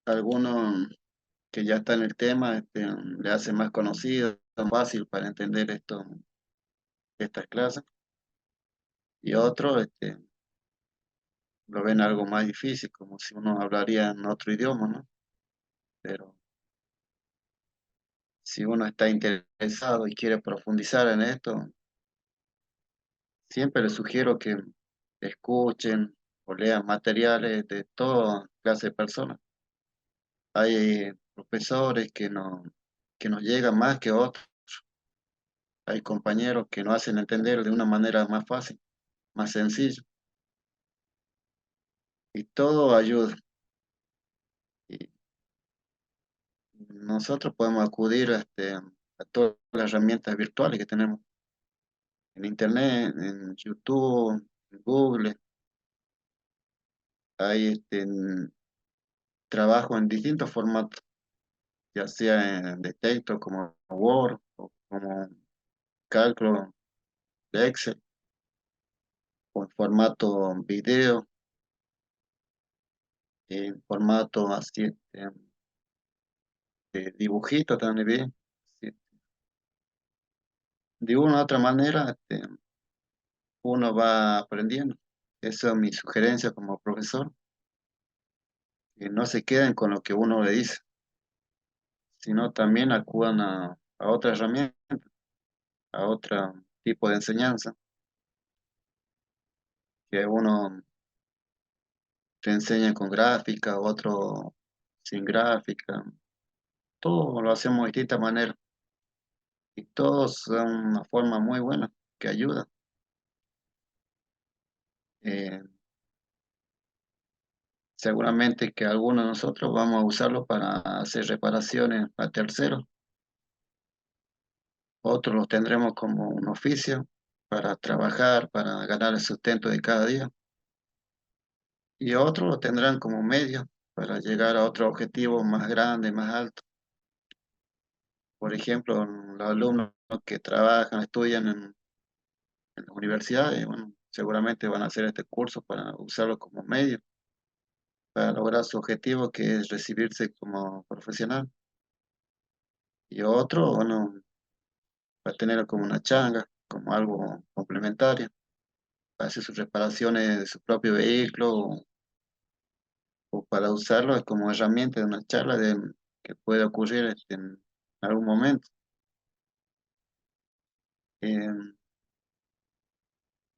Algunos que ya están en el tema, le hace más conocido, más fácil para entender estas clases. Y otros, lo ven algo más difícil, como si uno hablaría en otro idioma, ¿no? Pero si uno está interesado y quiere profundizar en esto, siempre les sugiero que escuchen o lean materiales de toda clase de personas. Hay profesores que nos llegan más que otros. Hay compañeros que nos hacen entender de una manera más fácil, más sencilla. Y todo ayuda. Y nosotros podemos acudir a todas las herramientas virtuales que tenemos en Internet, en YouTube, en Google. Hay trabajo en distintos formatos, ya sea en de texto como Word o como cálculo de Excel o en formato video, en formato así de dibujito también. Sí. De una u otra manera, uno va aprendiendo. Esa es mi sugerencia como profesor, que no se queden con lo que uno le dice, sino también acudan a otra herramienta, a otra tipo de enseñanza, que uno te enseña con gráfica, otro sin gráfica, todo lo hacemos de distinta manera y todos son una forma muy buena que ayuda. Eh, Seguramente que algunos de nosotros vamos a usarlo para hacer reparaciones a terceros, otros los tendremos como un oficio para trabajar, para ganar el sustento de cada día, y otros lo tendrán como medio para llegar a otro objetivo más grande, más alto. Por ejemplo, los alumnos que trabajan, estudian en las universidades, bueno, seguramente van a hacer este curso para usarlo como medio, para lograr su objetivo que es recibirse como profesional. Y otro, bueno, va a tenerlo como una changa, como algo complementario, para hacer sus reparaciones de su propio vehículo o para usarlo como herramienta de una charla que puede ocurrir en algún momento. En,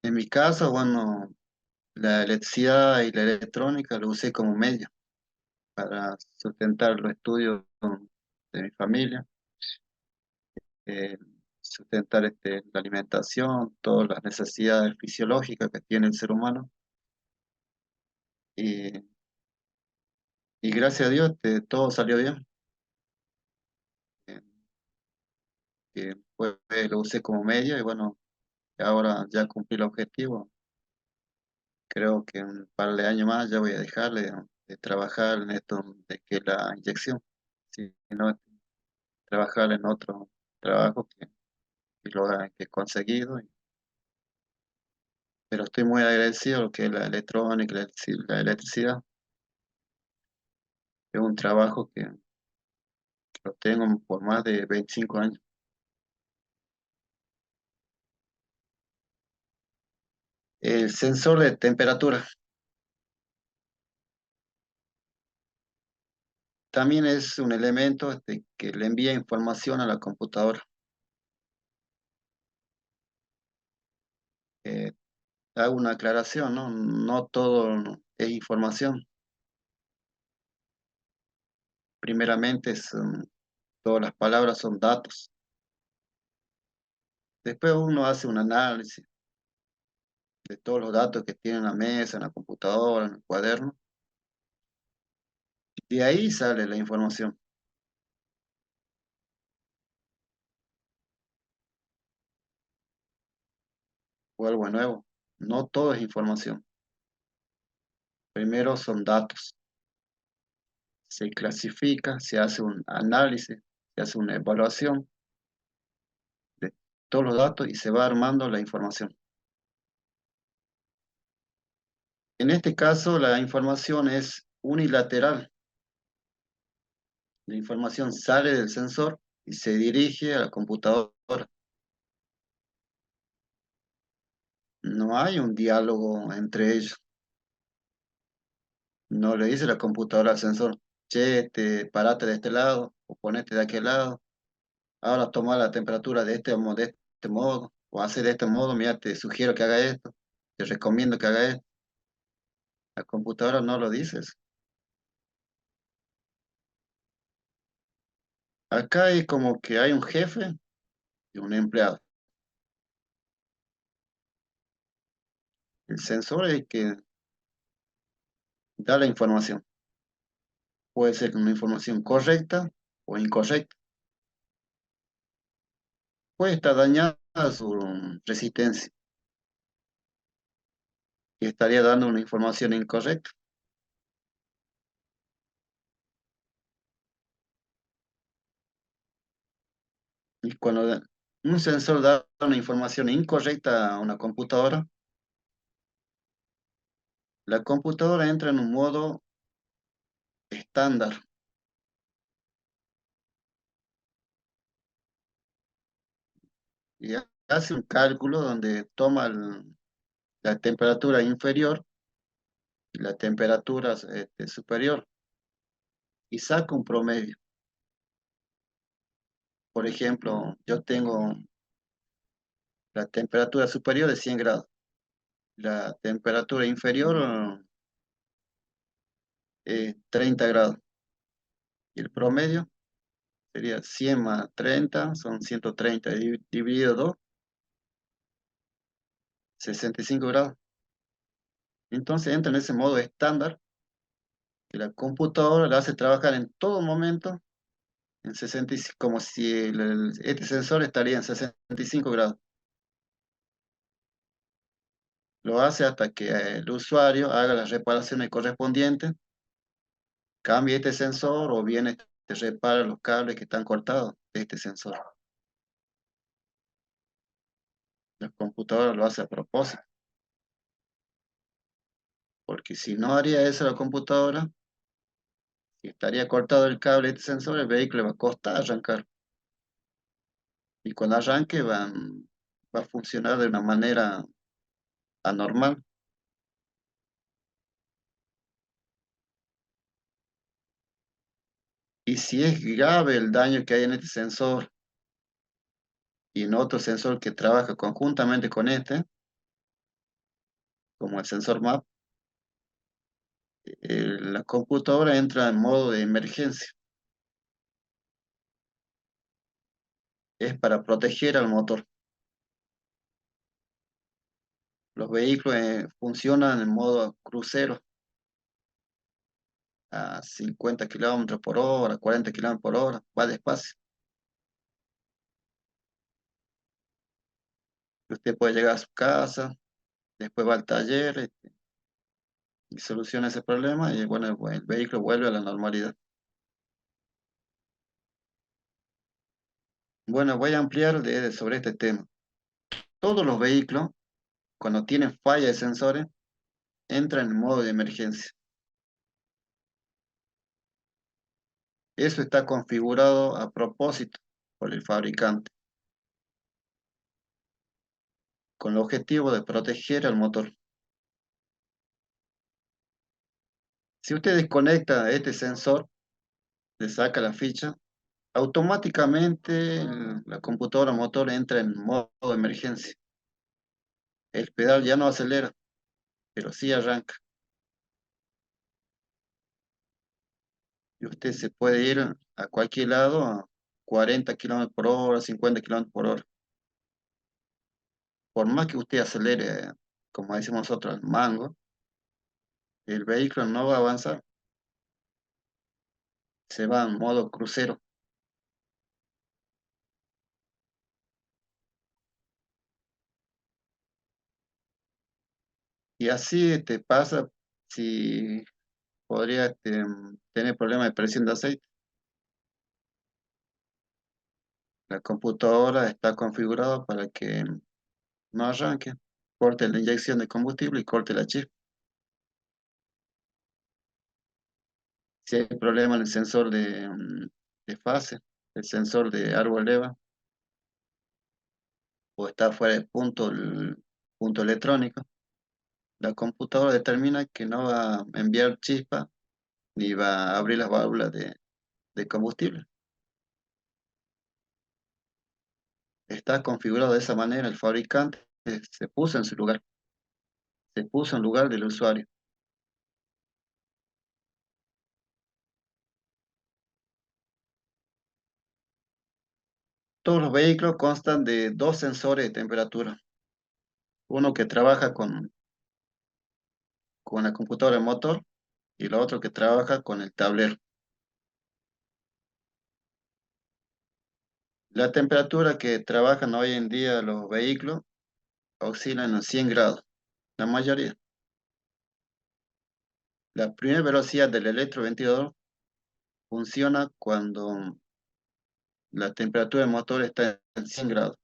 en mi caso, bueno, la electricidad y la electrónica lo usé como medio para sustentar los estudios de mi familia, eh, sustentar la alimentación, todas las necesidades fisiológicas que tiene el ser humano. Y, y gracias a Dios todo salió bien. Eh, pues lo usé como medio y bueno, ahora ya cumplí el objetivo. Creo que en un par de años más ya voy a dejar de trabajar en esto de que la inyección, sino trabajar en otro trabajo que he conseguido. Pero estoy muy agradecido a lo que es la electrónica, la electricidad. Es un trabajo que lo tengo por más de 25 años. El sensor de temperatura también es un elemento que le envía información a la computadora. Eh, Hago una aclaración, ¿no? No todo es información. Primeramente, todas las palabras son datos. Después uno hace un análisis de todos los datos que tiene en la mesa, en la computadora, en el cuaderno. De ahí sale la información o algo nuevo. No todo es información. Primero son datos. Se clasifica, se hace un análisis, se hace una evaluación de todos los datos y se va armando la información. En este caso, la información es unilateral. La información sale del sensor y se dirige a la computadora. No hay un diálogo entre ellos. No le dice la computadora al sensor, che, parate de este lado o ponete de aquel lado. Ahora toma la temperatura de este modo o hace de este modo. Mira, te sugiero que haga esto. Te recomiendo que haga esto. La computadora no lo dices. Acá hay como que hay un jefe y un empleado. El sensor es el que da la información. Puede ser una información correcta o incorrecta. Puede estar dañada su resistencia y estaría dando una información incorrecta. Y cuando un sensor da una información incorrecta a una computadora, la computadora entra en un modo estándar y hace un cálculo donde toma la temperatura inferior y la temperatura superior y saca un promedio. Por ejemplo, yo tengo La temperatura superior es 100 grados. La temperatura inferior es 30 grados. Y el promedio sería 100 más 30, son 130 dividido 2, 65 grados. Entonces entra en ese modo estándar que la computadora la hace trabajar en todo momento en 65, como si este sensor estaría en 65 grados. Lo hace hasta que el usuario haga las reparaciones correspondientes, cambie este sensor o bien repara los cables que están cortados de este sensor. La computadora lo hace a propósito, porque si no haría eso la computadora, si estaría cortado el cable de este sensor, el vehículo le va a costar arrancar. Y cuando arranque va a funcionar de una manera anormal. Y si es grave el daño que hay en este sensor y en otro sensor que trabaja conjuntamente con este, como el sensor MAP, la computadora entra en modo de emergencia. Es para proteger al motor. Los vehículos funcionan en modo crucero a 50 kilómetros por hora, 40 kilómetros por hora, va despacio. Usted puede llegar a su casa, después va al taller y soluciona ese problema y bueno, el vehículo vuelve a la normalidad. Bueno, voy a ampliar sobre este tema. Todos los vehículos, cuando tienen falla de sensores, entran en modo de emergencia. Eso está configurado a propósito por el fabricante, con el objetivo de proteger al motor. Si usted desconecta este sensor, le saca la ficha, automáticamente la computadora motor entra en modo de emergencia. El pedal ya no acelera, pero sí arranca. Y usted se puede ir a cualquier lado a 40 kilómetros por hora, 50 kilómetros por hora. Por más que usted acelere, como decimos nosotros, al mango, el vehículo no va a avanzar, se va en modo crucero. Y así te pasa si podría tener problemas de presión de aceite. La computadora está configurada para que no arranque, corte la inyección de combustible y corte la chispa. Si hay problema en el sensor de fase, el sensor de árbol EVA, o está fuera de punto el punto electrónico, la computadora determina que no va a enviar chispa ni va a abrir las válvulas de combustible. Está configurado de esa manera, el fabricante se puso en su lugar, se puso en lugar del usuario. Todos los vehículos constan de dos sensores de temperatura, uno que trabaja con la computadora de motor y el otro que trabaja con el tablero. La temperatura que trabajan hoy en día los vehículos oscilan en 100 grados, la mayoría. La primera velocidad del electroventilador funciona cuando la temperatura del motor está en 100 grados.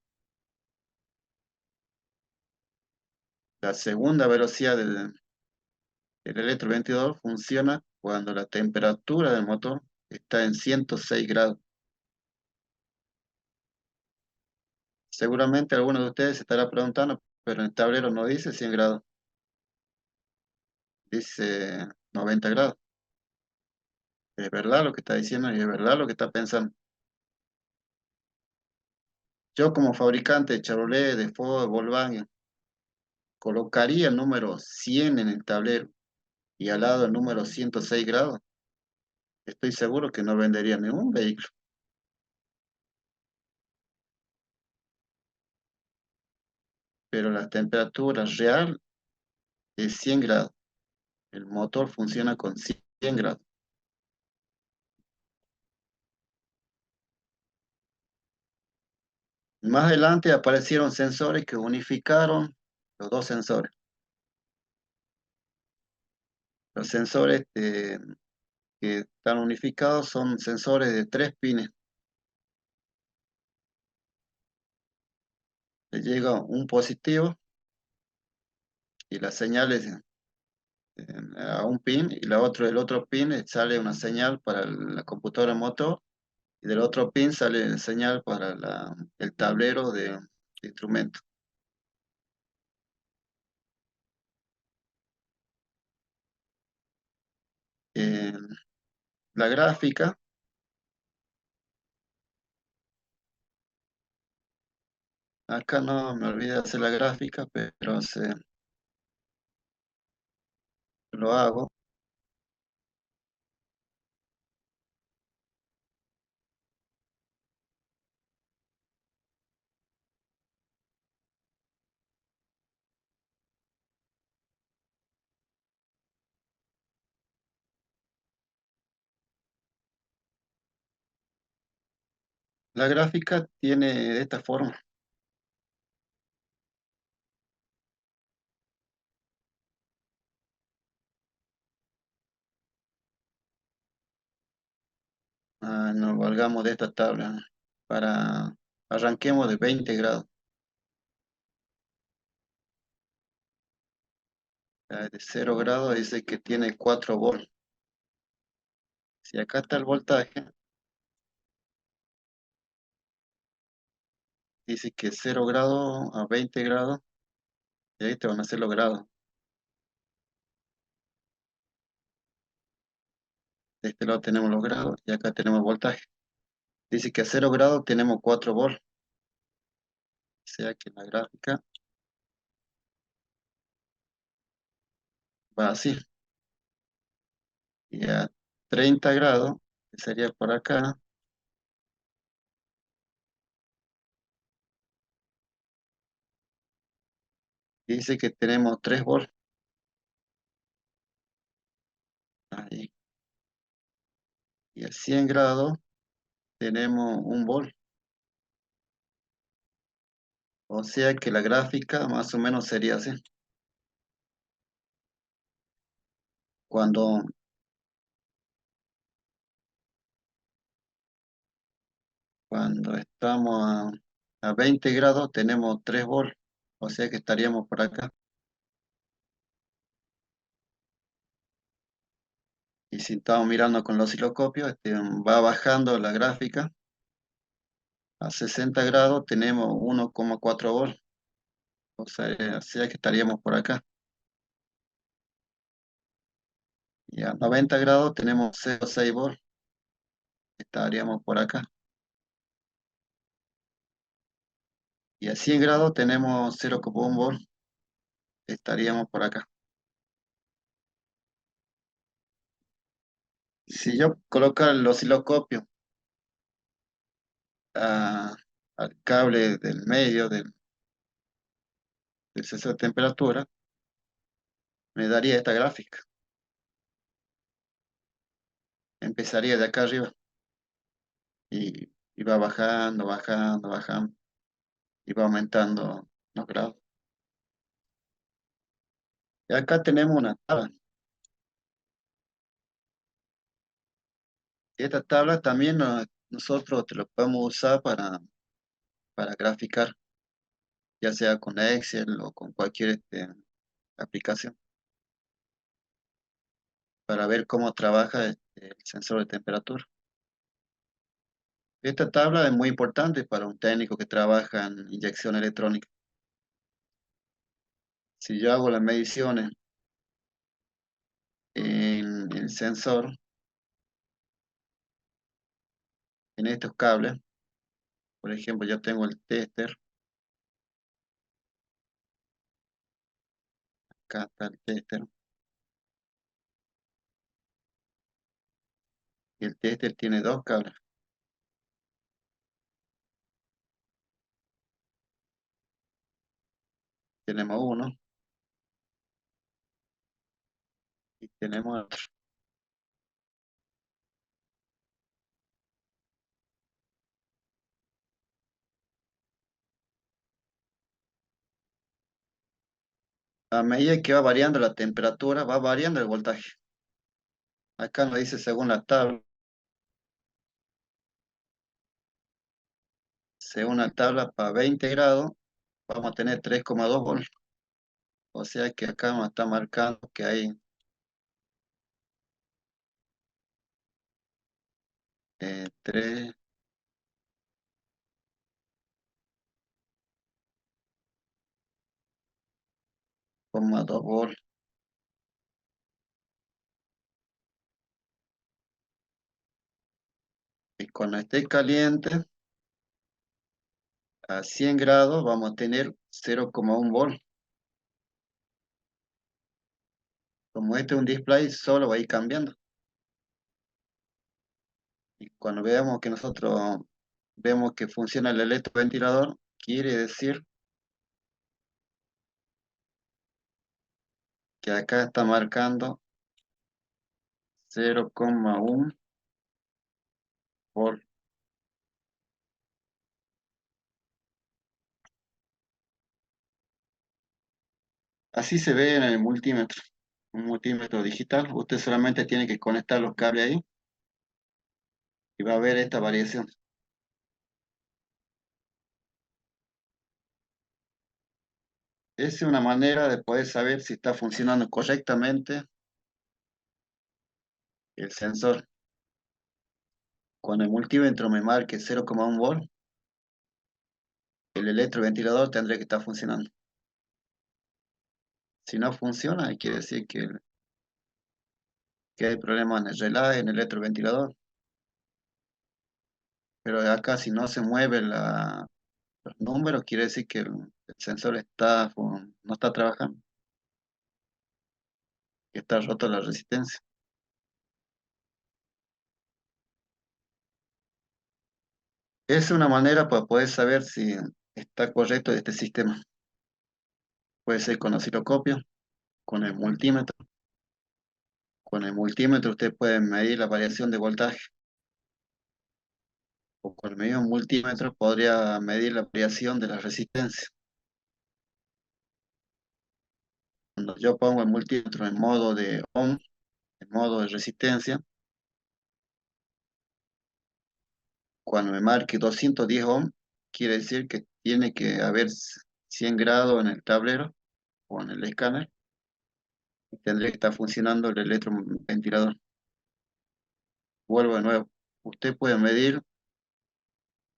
La segunda velocidad del electroventilador funciona cuando la temperatura del motor está en 106 grados. Seguramente alguno de ustedes se estará preguntando, pero en el tablero no dice 100 grados, dice 90 grados. Es verdad lo que está diciendo y es verdad lo que está pensando. Yo como fabricante de Chevrolet, de Ford, Volkswagen, colocaría el número 100 en el tablero y al lado el número 106 grados. Estoy seguro que no vendería ningún vehículo, pero la temperatura real es 100 grados. El motor funciona con 100 grados. Más adelante aparecieron sensores que unificaron los dos sensores. Los sensores que están unificados son sensores de tres pines. Le llega un positivo y la señal es a un pin y el otro pin sale una señal para la computadora motor y del otro pin sale señal para el tablero de instrumento. Eh, la gráfica, acá no me olvidé de hacer la gráfica, pero lo hago. La gráfica tiene de esta forma. Nos valgamos de esta tabla para arranquemos de 20 grados. De 0 grados dice que tiene 4 volts. Si acá está el voltaje, dice que 0 grados a 20 grados, y ahí te van a hacer los grados. De este lado tenemos los grados y acá tenemos el voltaje. Dice que a 0 grados tenemos 4 volts. O sea que la gráfica va así. Y a 30 grados, que sería por acá, dice que tenemos 3 volts. Ahí. Y a 100 grados tenemos 1 volt. O sea que la gráfica más o menos sería así. Cuando, cuando estamos a 20 grados tenemos 3 volts. O sea que estaríamos por acá. Y si estamos mirando con los osciloscopios, va bajando la gráfica. A 60 grados tenemos 1,4 volts. O sea que estaríamos por acá. Y a 90 grados tenemos 0,6 volts. Estaríamos por acá. Y a 100 grados tenemos 0,1 volts. Estaríamos por acá. Si yo colocar el osciloscopio a- al cable del medio del sensor de temperatura, me daría esta gráfica. Empezaría de acá arriba y va bajando, bajando, bajando y va aumentando los grados. Y acá tenemos una tabla. Y esta tabla también nosotros te lo podemos usar para graficar, ya sea con Excel o con cualquier aplicación, para ver cómo trabaja el sensor de temperatura. Esta tabla es muy importante para un técnico que trabaja en inyección electrónica. Si yo hago las mediciones en el sensor, en estos cables, Por ejemplo, yo tengo el tester, acá está el tester, y el tester tiene dos cables. Tenemos uno y tenemos otro. A medida que va variando la temperatura, va variando el voltaje. Acá nos dice según la tabla para 20 grados, vamos a tener 3,2 volts. O sea que acá nos está marcando que hay 3,2 volts. Y cuando esté caliente, a 100 grados, vamos a tener 0,1 volts. Como este es un display, solo va a ir cambiando. Y cuando veamos que nosotros vemos que funciona el electroventilador, quiere decir que acá está marcando 0,1 volt. Así se ve en el multímetro, un multímetro digital. Usted solamente tiene que conectar los cables ahí y va a ver esta variación. Esa es una manera de poder saber si está funcionando correctamente el sensor. Cuando el multímetro me marque 0,1 volt, el electroventilador tendría que estar funcionando. Si no funciona, quiere decir que hay problemas en el relay, en el electroventilador. Pero acá si no se mueve los números, quiere decir que el sensor no está trabajando, que está roto la resistencia. Es una manera para poder saber si está correcto este sistema. Puede ser con osciloscopio, con el multímetro. Con el multímetro usted puede medir la variación de voltaje. O con el mismo multímetro podría medir la variación de la resistencia. Cuando yo pongo el multímetro en modo de ohm, en modo de resistencia, cuando me marque 210 ohm, quiere decir que tiene que haber 100 grados en el tablero o en el escáner y tendría que estar funcionando el electroventilador. Vuelvo de nuevo. Usted puede medir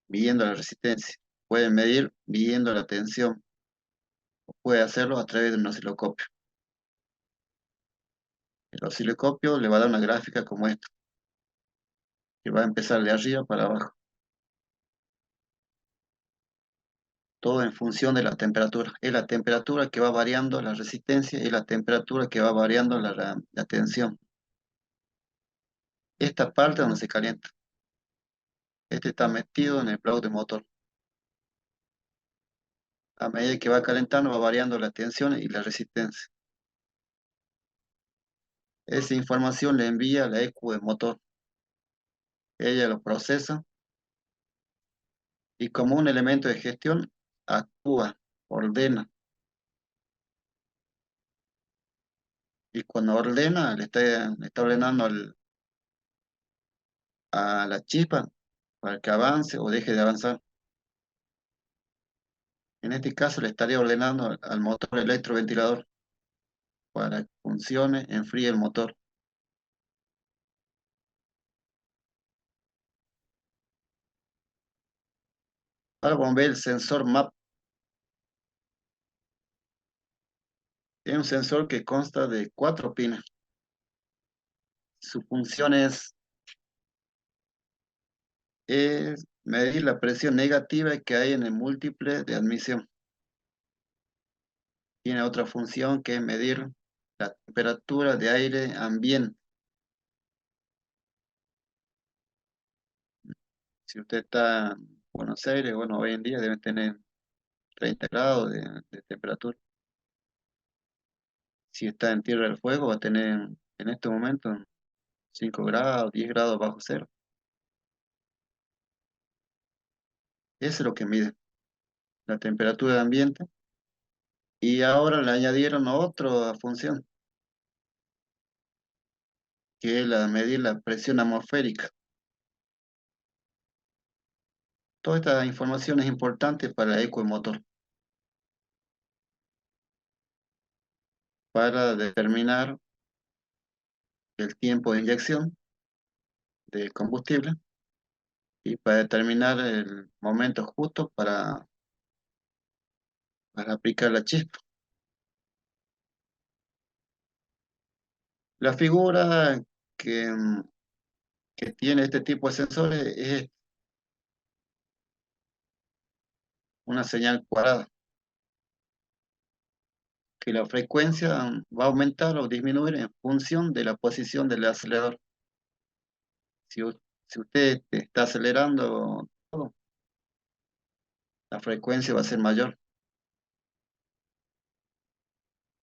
midiendo la resistencia, puede medir midiendo la tensión, o puede hacerlo a través de un osciloscopio. El osciloscopio le va a dar una gráfica como esta, que va a empezar de arriba para abajo, todo en función de la temperatura. Es la temperatura que va variando la resistencia y la temperatura que va variando la tensión. Esta parte donde se calienta. Este está metido en el bloque de motor. A medida que va calentando, va variando la tensión y la resistencia. Esa información le envía la ECU del motor. Ella lo procesa y como un elemento de gestión actúa, ordena. Y cuando ordena, le está ordenando a la chispa para que avance o deje de avanzar. En este caso le estaría ordenando al motor electroventilador para que funcione, enfríe el motor. Ahora vamos a ver el sensor MAP. Es un sensor que consta de 4 pines. Su función es Medir la presión negativa que hay en el múltiple de admisión. Tiene otra función que es medir la temperatura de aire ambiente. Si usted está en Buenos Aires, bueno, hoy en día deben tener 30 grados de temperatura. Si está en Tierra del Fuego, va a tener en este momento 5 grados, 10 grados bajo cero. Eso es lo que mide la temperatura de ambiente. Y ahora le añadieron otra función, que es la medir la presión atmosférica. Toda esta información es importante para el ecomotor, para determinar el tiempo de inyección del combustible y para determinar el momento justo para aplicar la chispa. La figura que, que tiene este tipo de sensores es una señal cuadrada, que la frecuencia va a aumentar o disminuir en función de la posición del acelerador. Si, si usted está acelerando todo, la frecuencia va a ser mayor.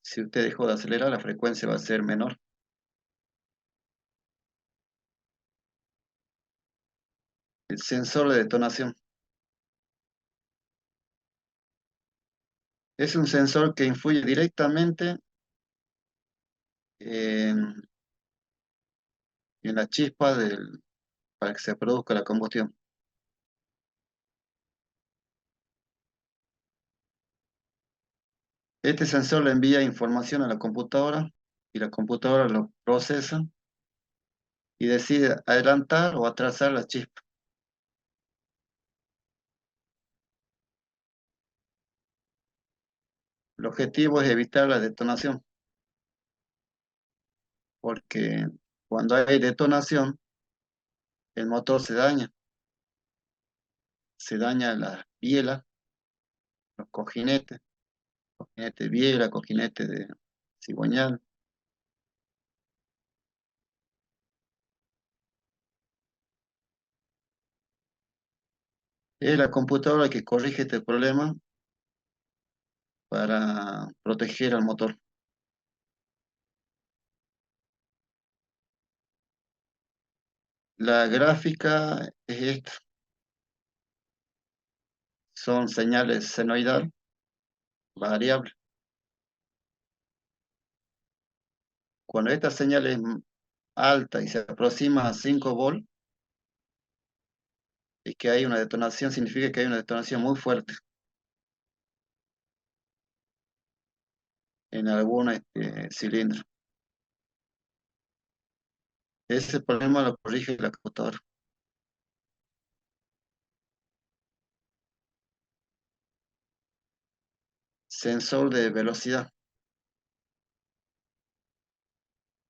Si usted dejó de acelerar, la frecuencia va a ser menor. El sensor de detonación es un sensor que influye directamente en, en la chispa para que se produzca la combustión. Este sensor le envía información a la computadora y la computadora lo procesa y decide adelantar o atrasar la chispa. El objetivo es evitar la detonación, porque cuando hay detonación, el motor se daña la biela, los cojinete de biela, cojinete de cigüeñal. Es la computadora que corrige este problema para proteger al motor. La gráfica es esta, son señales senoidal variables. Cuando esta señal es alta y se aproxima a 5 volt, es que hay una detonación, significa que hay una detonación muy fuerte en algún cilindro. Ese problema lo corrige la computadora. Sensor de velocidad.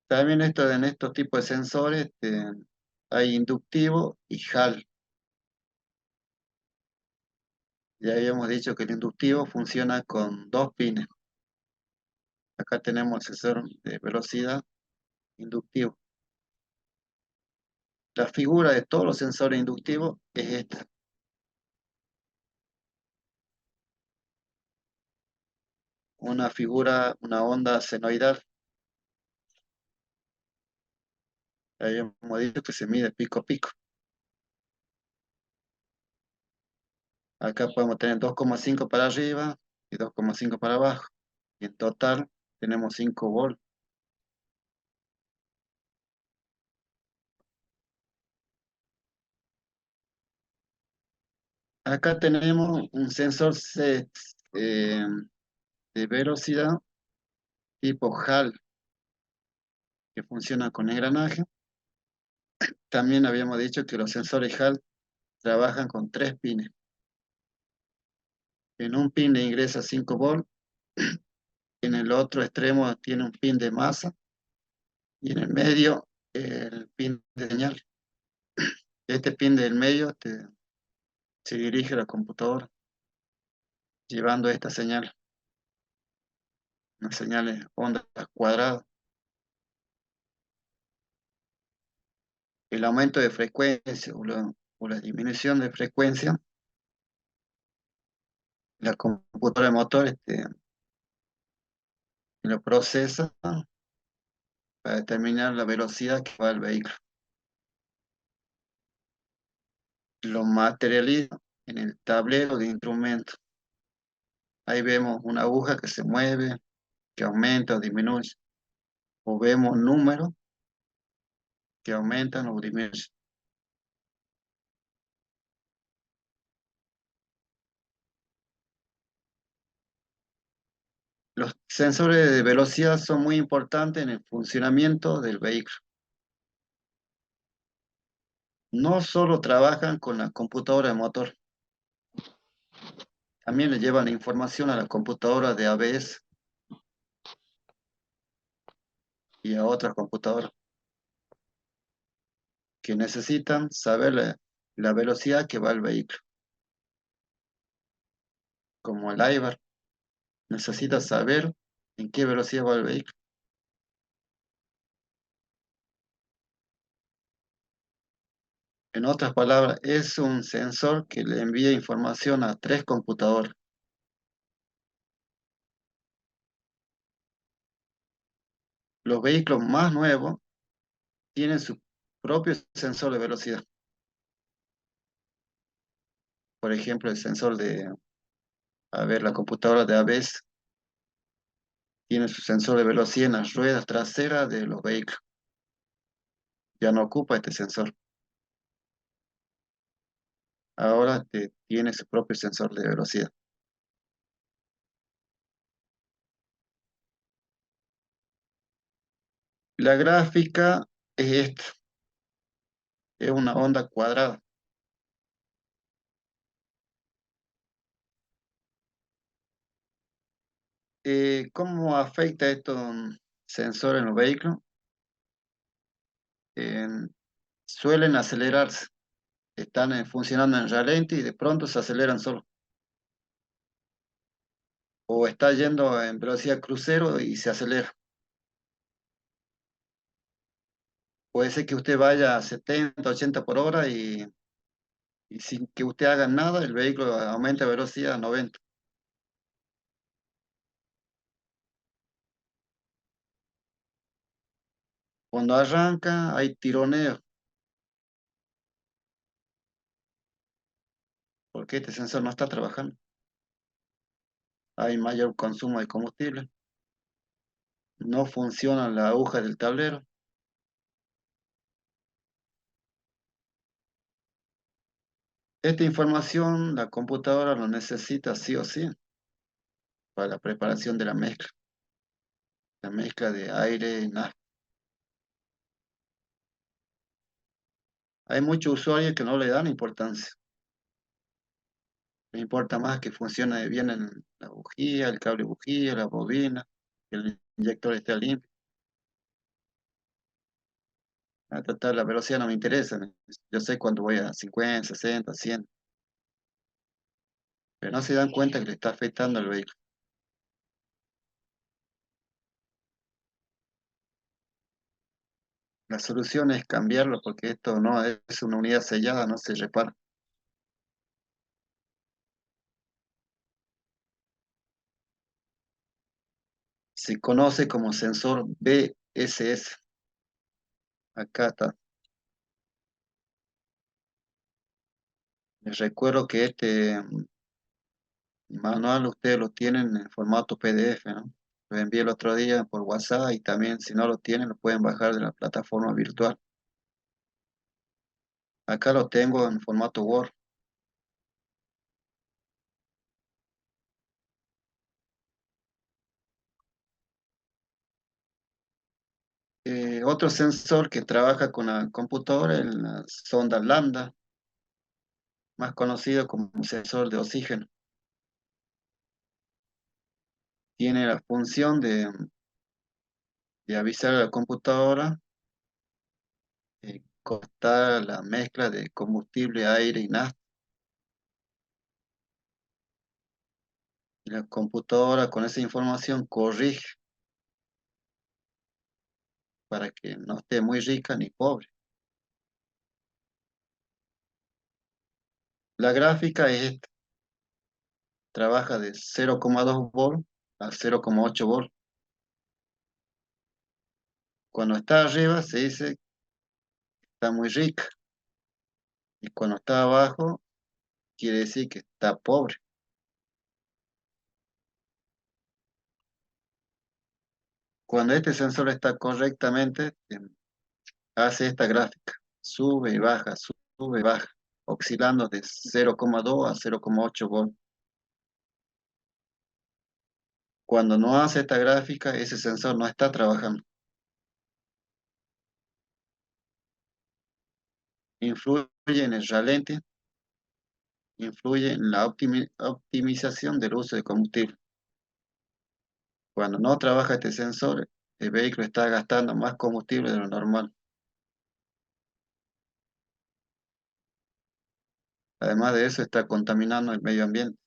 También en estos tipos de sensores hay inductivo y Hall. Ya habíamos dicho que el inductivo funciona con dos pines. Acá tenemos el sensor de velocidad inductivo. La figura de todos los sensores inductivos es esta. Una figura, una onda senoidal. Habíamos dicho que se mide pico a pico. Acá podemos tener 2,5 para arriba y 2,5 para abajo. Y en total tenemos 5 volts. Acá tenemos un sensor de velocidad tipo Hall que funciona con engranaje. También habíamos dicho que los sensores Hall trabajan con tres pines. En un pin le ingresa 5 volts, en el otro extremo tiene un pin de masa y en el medio el pin de señal. Este pin del medio se dirige a la computadora llevando esta señal, una señal de ondas cuadradas. El aumento de frecuencia o la disminución de frecuencia, la computadora de motor lo procesa para determinar la velocidad que va el vehículo. Lo materializa en el tablero de instrumentos. Ahí vemos una aguja que se mueve, que aumenta o disminuye, o vemos números que aumentan o disminuyen. Los sensores de velocidad son muy importantes en el funcionamiento del vehículo. No solo trabajan con la computadora de motor, también le llevan información a la computadora de ABS y a otras computadoras que necesitan saber la velocidad que va el vehículo, como el IVAR necesita saber en qué velocidad va el vehículo. En otras palabras, es un sensor que le envía información a tres computadoras. Los vehículos más nuevos tienen su propio sensor de velocidad. Por ejemplo, el sensor a ver, la computadora de ABS tiene su sensor de velocidad en las ruedas traseras de los vehículos. Ya no ocupa este sensor. Ahora tiene su propio sensor de velocidad. La gráfica es esta, es una onda cuadrada. ¿Cómo afecta estos sensores en los vehículos? En- Suelen acelerarse, están funcionando en ralenti y de pronto se aceleran solo. O está yendo en velocidad crucero y se acelera. Puede ser que usted vaya a 70, 80 por hora y sin que usted haga nada, el vehículo aumenta de velocidad a 90. Cuando arranca hay tironeo, porque este sensor no está trabajando. Hay mayor consumo de combustible, no funciona la aguja del tablero. Esta información la computadora lo necesita sí o sí para la preparación de la mezcla de aire y nafta. Hay muchos usuarios que no le dan importancia. Le importa más que funcione bien la bujía, el cable bujía, la bobina, que el inyector esté limpio. A tratar la velocidad no me interesa. Yo sé cuando voy a 50, 60, 100, pero no se dan cuenta que le está afectando al vehículo. La solución es cambiarlo porque esto no es una unidad sellada, no se repara. Se conoce como sensor BSS. Acá está. Les recuerdo que este manual ustedes lo tienen en formato PDF, ¿no? Lo envié el otro día por WhatsApp y también si no lo tienen lo pueden bajar de la plataforma virtual. Acá lo tengo en formato Word. Otro sensor que trabaja con la computadora es la sonda lambda, más conocido como sensor de oxígeno. Tiene la función de avisar a la computadora cómo está la mezcla de combustible, aire y nafta. Y la computadora con esa información corrige para que no esté muy rica ni pobre. La gráfica es esta, trabaja de 0,2 volt a 0,8 volt. Cuando está arriba se dice que está muy rica y cuando está abajo quiere decir que está pobre. Cuando este sensor está correctamente, hace esta gráfica, sube y baja, sube y baja, oscilando de 0,2 a 0,8 volt. Cuando no hace esta gráfica, ese sensor no está trabajando. Influye en el ralente, influye en la optimización del uso de combustible. Cuando no trabaja este sensor, el vehículo está gastando más combustible de lo normal. Además de eso, está contaminando el medio ambiente.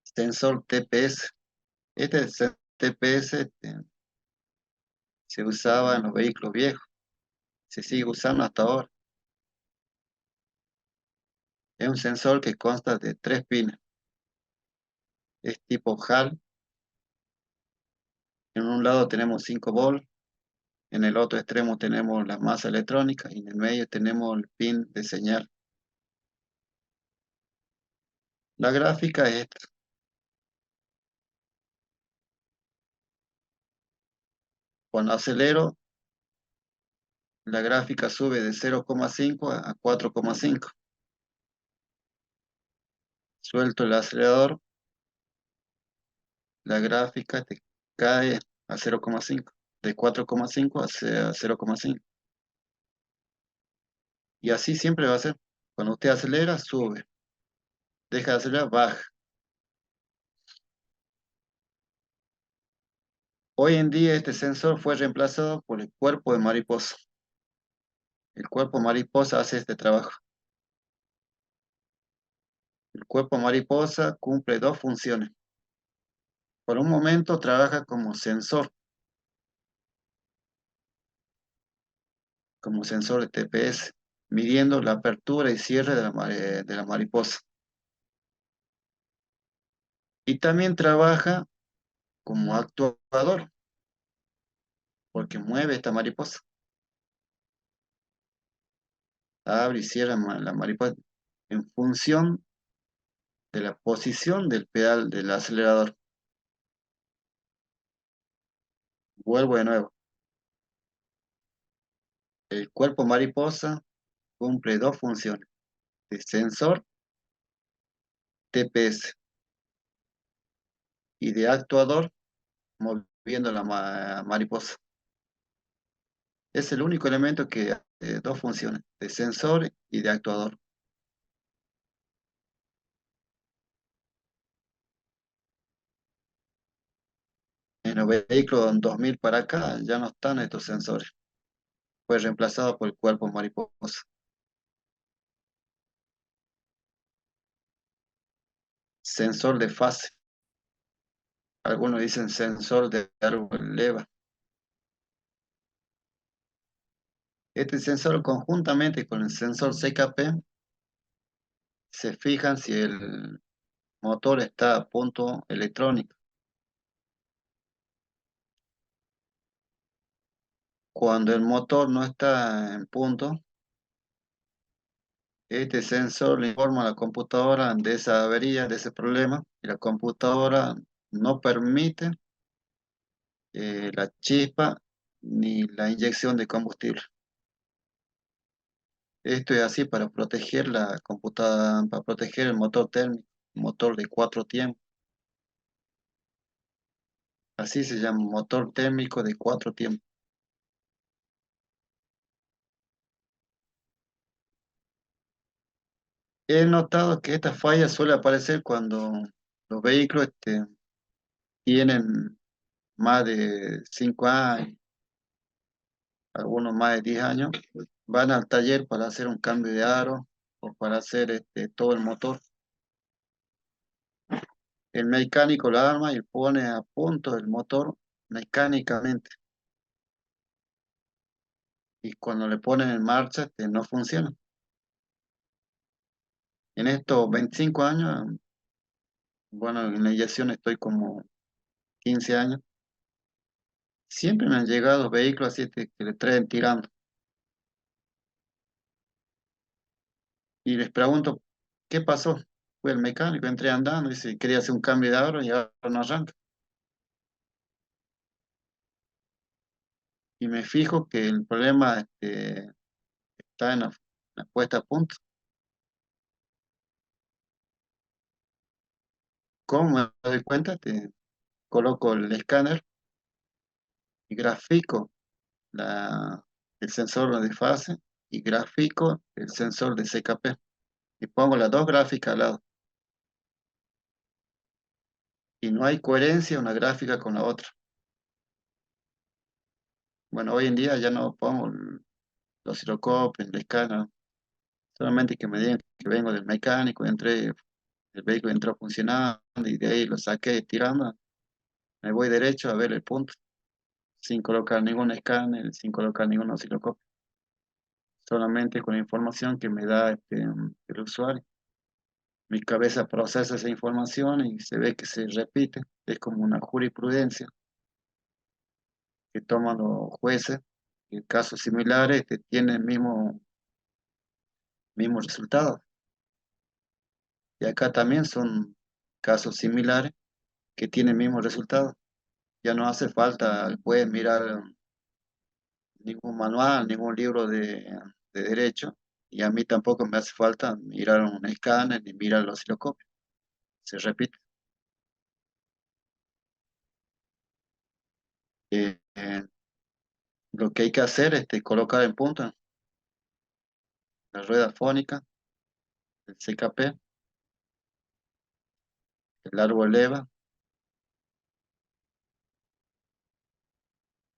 Sensor TPS. TPS se usaba en los vehículos viejos. Se sigue usando hasta ahora. Es un sensor que consta de tres pines. Es tipo HAL. En un lado tenemos 5 volts, en el otro extremo tenemos la masa electrónica y en el medio tenemos el pin de señal. La gráfica es esta. Cuando acelero, la gráfica sube de 0,5 a 4,5. Suelto el acelerador, la gráfica te cae a 0,5, de 4,5 a 0,5. Y así siempre va a ser. Cuando usted acelera, sube. Deja de acelerar, baja. Hoy en día este sensor fue reemplazado por el cuerpo de mariposa. El cuerpo mariposa hace este trabajo. El cuerpo mariposa cumple dos funciones. Por un momento trabaja como sensor de TPS, midiendo la apertura y cierre de la mariposa. Y también trabaja como actuador, porque mueve esta mariposa. Abre y cierra la mariposa en función de la posición del pedal del acelerador. Vuelvo de nuevo. El cuerpo mariposa cumple dos funciones, de sensor TPS y de actuador moviendo la mariposa. Es el único elemento que hace dos funciones, de sensor y de actuador. En los vehículos 2000 para acá ya no están estos sensores. Fue reemplazado por el cuerpo mariposa. Sensor de fase. Algunos dicen sensor de árbol leva. Este sensor conjuntamente con el sensor CKP se fijan si el motor está a punto electrónico. Cuando el motor no está en punto, este sensor le informa a la computadora de esa avería, de ese problema, y la computadora no permite la chispa ni la inyección de combustible. Esto es así para proteger la computadora, para proteger el motor térmico, motor de cuatro tiempos. Así se llama, motor térmico de cuatro tiempos. He notado que esta falla suele aparecer cuando los vehículos tienen más de 5 años, algunos más de 10 años. van al taller para hacer un cambio de aro o para hacer todo el motor. El mecánico lo arma y pone a punto el motor mecánicamente. Y cuando le ponen en marcha, no funciona. En estos 25 años, bueno, en la inyección estoy como 15 años, siempre me han llegado vehículos así que le traen tirando. Y les pregunto, ¿qué pasó? Fue el mecánico, entré andando, dice, quería hacer un cambio de aro y ahora no arranca. Y me fijo que el problema está en la puesta a punto. ¿Cómo me doy cuenta? Te coloco el escáner y grafico el sensor de fase y grafico el sensor de CKP. Y pongo las dos gráficas al lado. Y no hay coherencia una gráfica con la otra. Bueno, hoy en día ya no pongo los giroscopios, el escáner, solamente que me digan que vengo del mecánico, entré, el vehículo entró funcionando y de ahí lo saqué tirando, me voy derecho a ver el punto, sin colocar ningún escáner, sin colocar ningún osciloscopio, solamente con la información que me da el usuario. Mi cabeza procesa esa información y se ve que se repite, es como una jurisprudencia que toman los jueces, y casos similares tienen el mismo resultado. Y acá también son casos similares que tienen el mismo resultado. Ya no hace falta al juez mirar ningún manual, ningún libro de derecho, y a mí tampoco me hace falta mirar un escáner ni mirar los osciloscopios. Se repite. Lo que hay que hacer es colocar en punto la rueda fónica, el CKP, el árbol EVA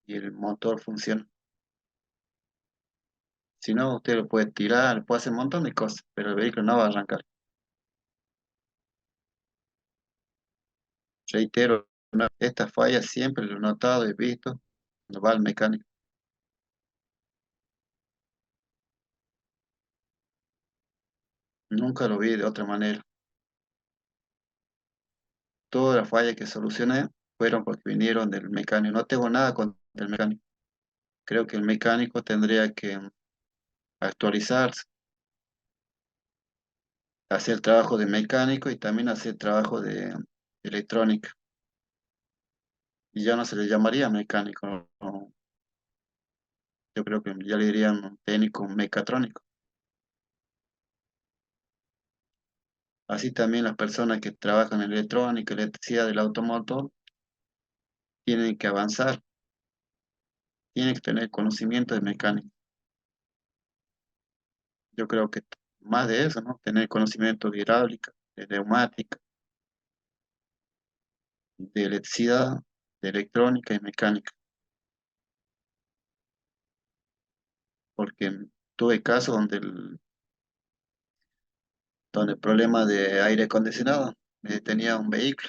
y el motor funciona. Si no, usted lo puede tirar, puede hacer un montón de cosas, pero el vehículo no va a arrancar. Reitero, esta falla siempre lo he notado y visto cuando va al mecánico. Nunca lo vi de otra manera. Todas las fallas que solucioné fueron porque vinieron del mecánico. No tengo nada contra el mecánico. Creo que el mecánico tendría que actualizarse, hacer el trabajo de mecánico y también hacer trabajo de electrónica. Y ya no se le llamaría mecánico, no. Yo creo que ya le dirían técnico mecatrónico. Así también las personas que trabajan en electrónica, electricidad del automotor, tienen que avanzar, tienen que tener conocimiento de mecánica. Yo creo que más de eso, ¿no? Tener conocimiento de hidráulica, de neumática, de electricidad, de electrónica y mecánica. Porque tuve casos donde el problema de aire acondicionado tenía un vehículo.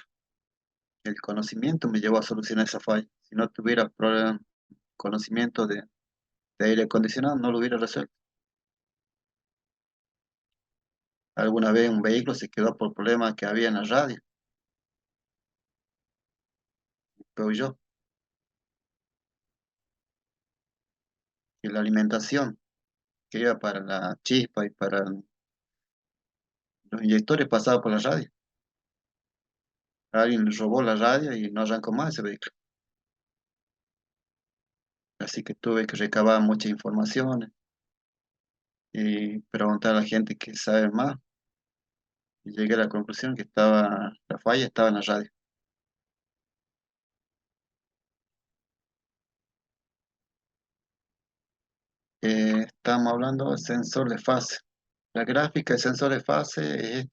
El conocimiento me llevó a solucionar esa falla. Si no tuviera conocimiento de aire acondicionado, no lo hubiera resuelto. Alguna vez un vehículo se quedó por problemas que había en la radio, pero yo, y la alimentación que iba para la chispa y para los inyectores pasaba por la radio. Alguien le robó la radio y no arrancó más ese vehículo. Así que tuve que recabar muchas informaciones y preguntar a la gente que sabe más. Y llegué a la conclusión que la falla estaba en la radio. Estamos hablando del sensor de fase. La gráfica del sensor de fase es,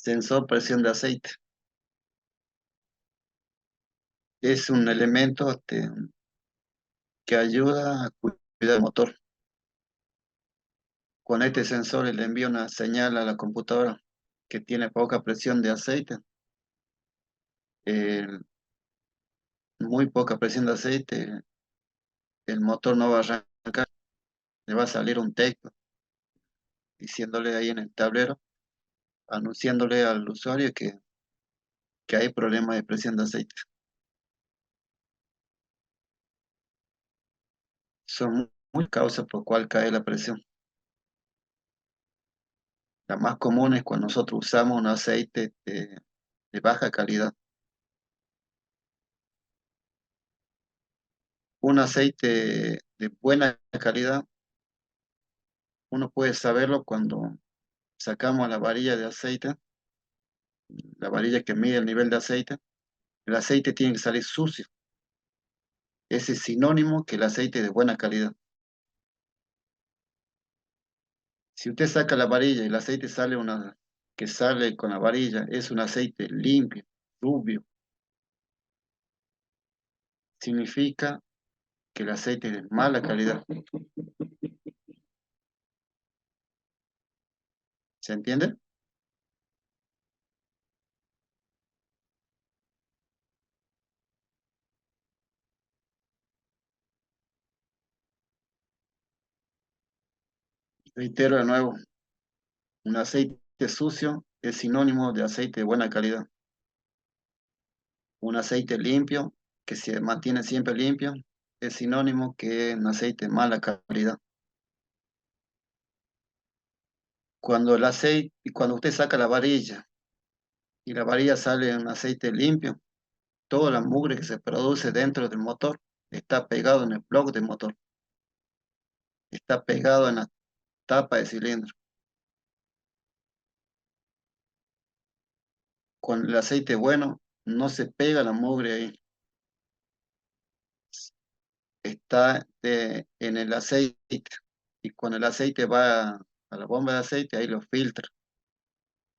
Sensor presión de aceite. Es un elemento que ayuda a cuidar el motor. Con este sensor le envía una señal a la computadora que tiene poca presión de aceite, eh, muy poca presión de aceite, el motor no va a arrancar, le va a salir un texto diciéndole ahí en el tablero, anunciándole al usuario que hay problema de presión de aceite. Son muy causas por cual cae la presión. La más común es cuando nosotros usamos un aceite de baja calidad. Un aceite de buena calidad, uno puede saberlo cuando sacamos la varilla de aceite, la varilla que mide el nivel de aceite. El aceite tiene que salir sucio. Ese es sinónimo que el aceite es de buena calidad. Si usted saca la varilla y el aceite que sale con la varilla, es un aceite limpio, rubio, significa que el aceite es de mala calidad. ¿Se entiende? Reitero de nuevo, un aceite sucio es sinónimo de aceite de buena calidad. Un aceite limpio, que se mantiene siempre limpio, es sinónimo que es un aceite de mala calidad. Cuando usted saca la varilla y la varilla sale en un aceite limpio, toda la mugre que se produce dentro del motor está pegado en el bloque del motor, está pegado en la tapa de cilindro. Con el aceite bueno no se pega la mugre ahí, está en el aceite y cuando el aceite va a la bomba de aceite, ahí lo filtra,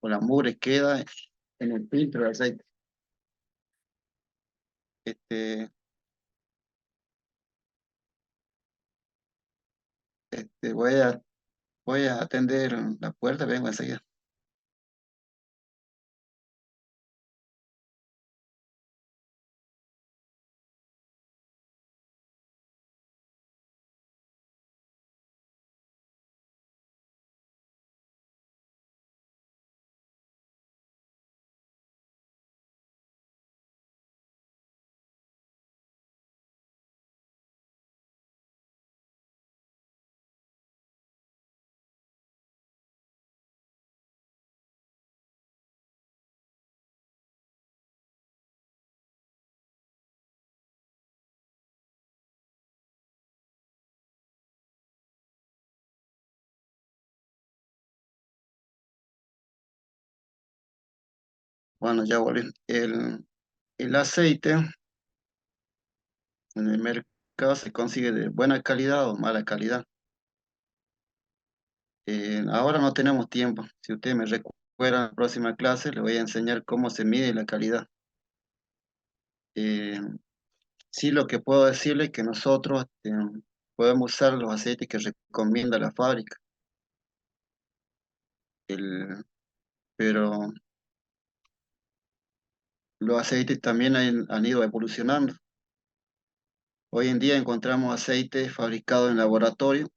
o la mugre queda en el filtro de aceite. Este, este, voy a atender la puerta, vengo enseguida. Bueno, ya volví. El aceite en el mercado se consigue de buena calidad o mala calidad. Ahora no tenemos tiempo. Si usted me recuerda en la próxima clase, le voy a enseñar cómo se mide la calidad. Eh, sí, lo que puedo decirle es que nosotros podemos usar los aceites que recomienda la fábrica, el- pero los aceites también han ido evolucionando. Hoy en día encontramos aceites fabricados en laboratorio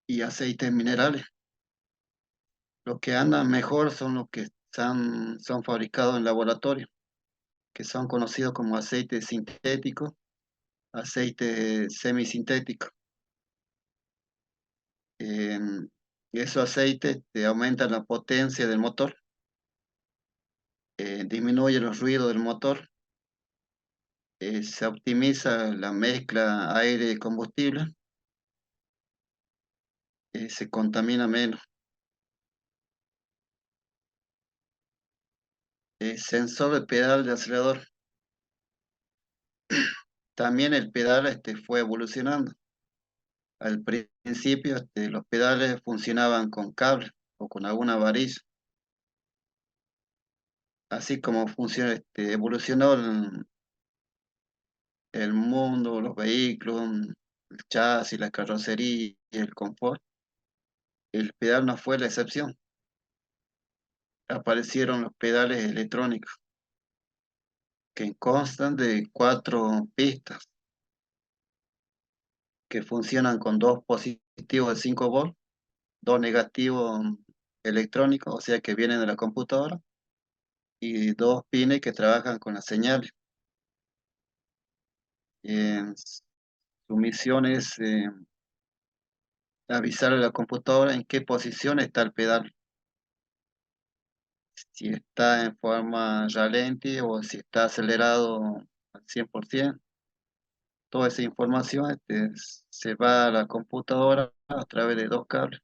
y aceites minerales. Los que andan mejor son los que son fabricados en laboratorio, que son conocidos como aceites sintéticos, aceites semisintéticos. Eh, Esos aceites te aumentan la potencia del motor, disminuye los ruidos del motor, se optimiza la mezcla aire-combustible, se contamina menos. Sensor de pedal de acelerador. También el pedal fue evolucionando. Al principio los pedales funcionaban con cable o con alguna varilla. así como funciona, evolucionó el mundo, los vehículos, el chasis, la carrocería, el confort. El pedal no fue la excepción. Aparecieron los pedales electrónicos que constan de cuatro pistas que funcionan con dos positivos de 5 volts, dos negativos electrónicos, o sea que vienen de la computadora, y dos pines que trabajan con las señales. Su misión es avisar a la computadora en qué posición está el pedal, si está en forma ralenti o si está acelerado al 100%. Toda esa información se va a la computadora a través de dos cables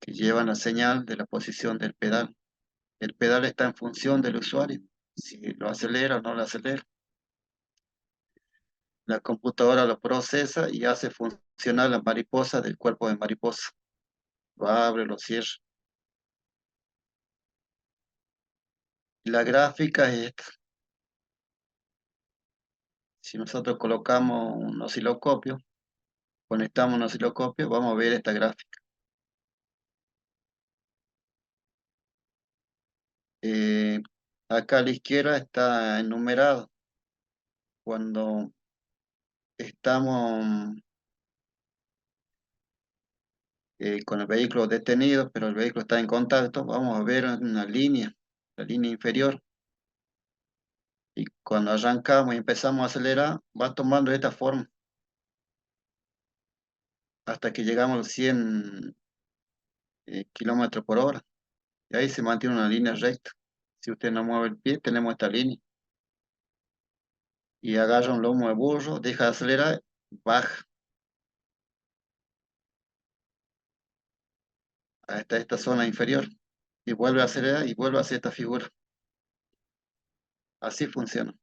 que llevan la señal de la posición del pedal. El pedal está en función del usuario, si lo acelera o no lo acelera. La computadora lo procesa y hace funcionar la mariposa del cuerpo de mariposa. Lo abre, lo cierra. La gráfica es esta. Si nosotros colocamos un osciloscopio, conectamos un osciloscopio, vamos a ver esta gráfica. Eh, Acá a la izquierda está enumerado. Cuando estamos con el vehículo detenido, pero el vehículo está en contacto, vamos a ver una línea, la línea inferior. Y cuando arrancamos y empezamos a acelerar, va tomando esta forma hasta que llegamos a los 100 kilómetros por hora. Y ahí se mantiene una línea recta. Si usted no mueve el pie, tenemos esta línea. Y agarra un lomo de burro, deja de acelerar, baja hasta esta zona inferior y vuelve a acelerar y vuelve a hacer esta figura. Así funciona.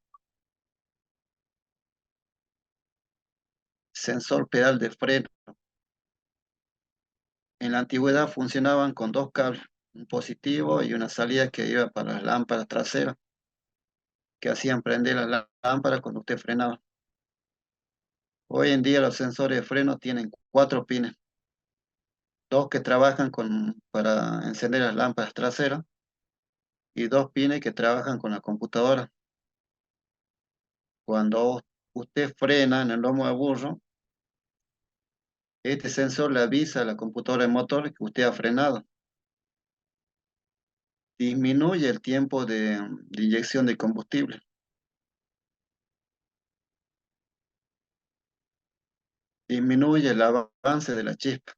Sensor pedal de freno. En la antigüedad funcionaban con dos cables, un positivo y una salida que iba para las lámparas traseras, que hacían prender las lámparas cuando usted frenaba. Hoy en día los sensores de freno tienen cuatro pines, dos que trabajan para encender las lámparas traseras y dos pines que trabajan con la computadora. Cuando usted frena en el lomo de burro, este sensor le avisa a la computadora de motor que usted ha frenado. Disminuye el tiempo de inyección de combustible. Disminuye el avance de la chispa.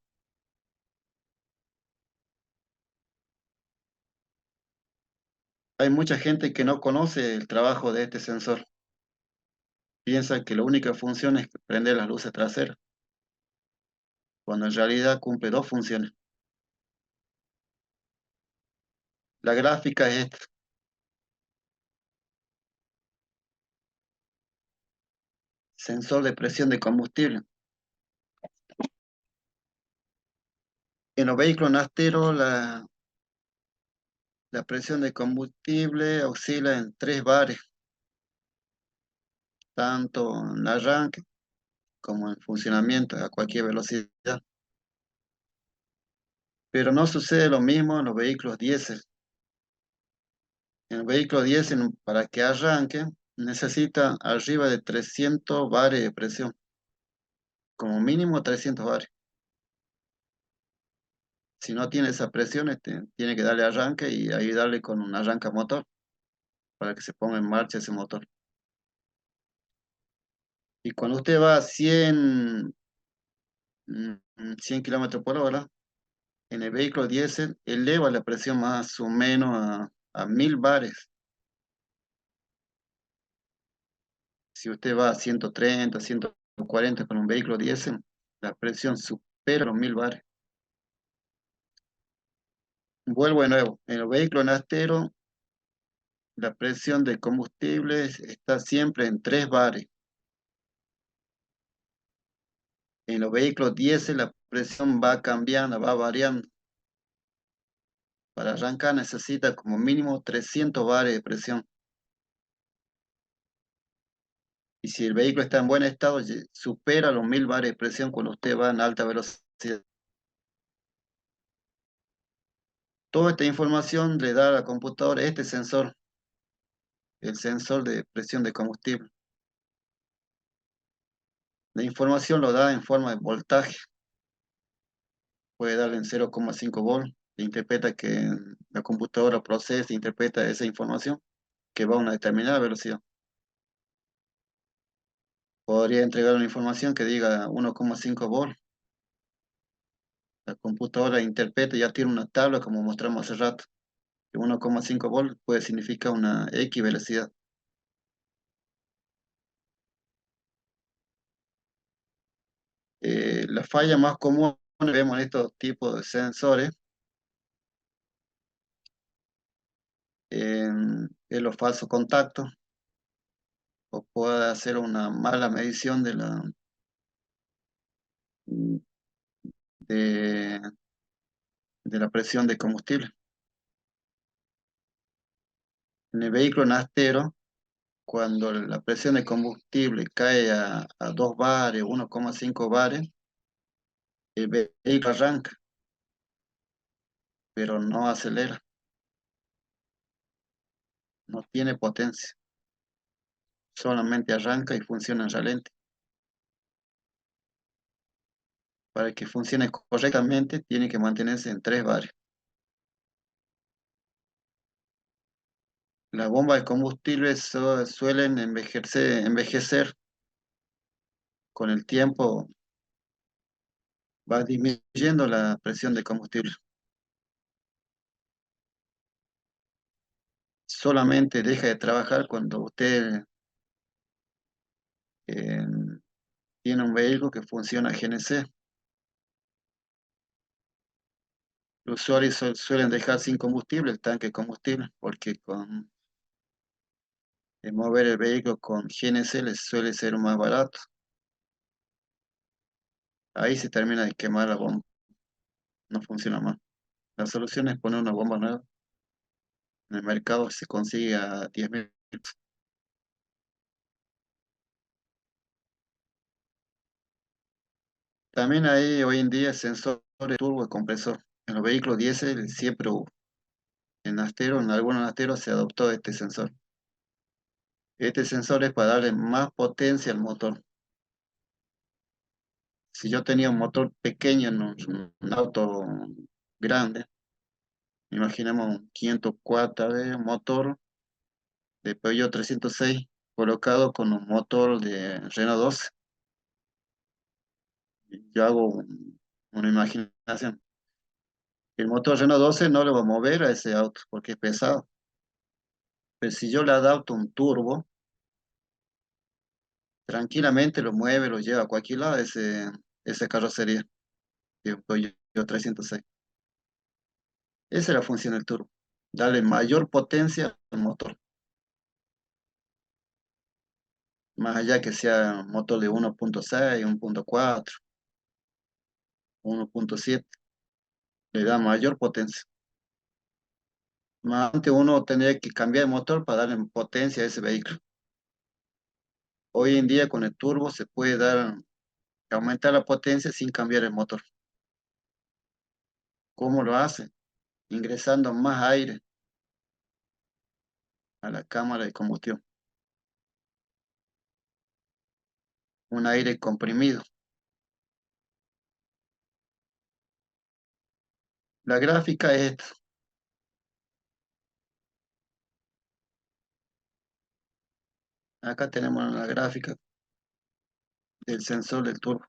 Hay mucha gente que no conoce el trabajo de este sensor. Piensa que la única función es prender las luces traseras, cuando en realidad cumple dos funciones. La gráfica es esta. Sensor de presión de combustible. En los vehículos nasteros, la presión de combustible oscila en 3 bares, tanto en arranque como en funcionamiento a cualquier velocidad. Pero no sucede lo mismo en los vehículos diésel. En el vehículo diésel, para que arranque, necesita arriba de 300 bares de presión, como mínimo 300 bares. Si no tiene esa presión, tiene que darle arranque y ayudarle con un arranca motor para que se ponga en marcha ese motor. Y cuando usted va a 100 kilómetros por hora, en el vehículo diésel eleva la presión más o menos a 1000 bares. Si usted va a 130, 140 con un vehículo diésel, la presión supera los 1000 bares. Vuelvo de nuevo. En los vehículos nasteros, la presión de combustible está siempre en 3 bares. En los vehículos diésel la presión va cambiando, va variando. Para arrancar necesita como mínimo 300 bares de presión. Y si el vehículo está en buen estado, supera los 1000 bares de presión cuando usted va en alta velocidad. Toda esta información le da a la computadora este sensor, el sensor de presión de combustible. La información lo da en forma de voltaje, puede darle en 0,5 volt. Interpreta que la computadora procesa, interpreta esa información que va a una determinada velocidad. Podría entregar una información que diga 1,5 volt. La computadora interpreta, ya tiene una tabla como mostramos hace rato, que 1,5 volt puede significar una X velocidad. La falla más común que vemos en estos tipos de sensores es los falsos contactos, o puede hacer una mala medición de, de la presión de combustible. En el vehículo nastero, cuando la presión de combustible cae a 2 bares, 1,5 bares, el vehículo arranca, pero no acelera, no tiene potencia, solamente arranca y funciona en ralente. Para que funcione correctamente, tiene que mantenerse en 3 bares. Las bombas de combustible suelen envejecer con el tiempo, va disminuyendo la presión de combustible. Solamente deja de trabajar cuando usted eh, tiene un vehículo que funciona GNC. Los usuarios suelen dejar sin combustible el tanque de combustible porque con mover el vehículo con GNC les suele ser más barato. Ahí se termina de quemar la bomba, no funciona más. La solución es poner una bomba nueva. En el mercado se consigue a 10.000. También hay hoy en día sensores turbo y compresor. En los vehículos diésel siempre hubo. En Astero, en algunos Asteros se adoptó este sensor. Este sensor es para darle más potencia al motor. Si yo tenía un motor pequeño en un auto grande, imaginemos un 504 de motor de Peugeot 306 colocado con un motor de Renault 12. Yo hago una imaginación. El motor Renault 12 no lo va a mover a ese auto porque es pesado. Pero si yo le adapto un turbo, tranquilamente lo mueve, lo lleva a cualquier lado esa carrocería de un Peugeot 306. Esa es la función del turbo, darle mayor potencia al motor, más allá que sea un motor de 1,6, 1,4, 1,7, le da mayor potencia. Más antes uno tendría que cambiar el motor para darle potencia a ese vehículo. Hoy en día con el turbo se puede aumentar la potencia sin cambiar el motor. ¿Cómo lo hace? Ingresando más aire a la cámara de combustión, un aire comprimido. La gráfica es esta. Acá tenemos la gráfica del sensor del turbo.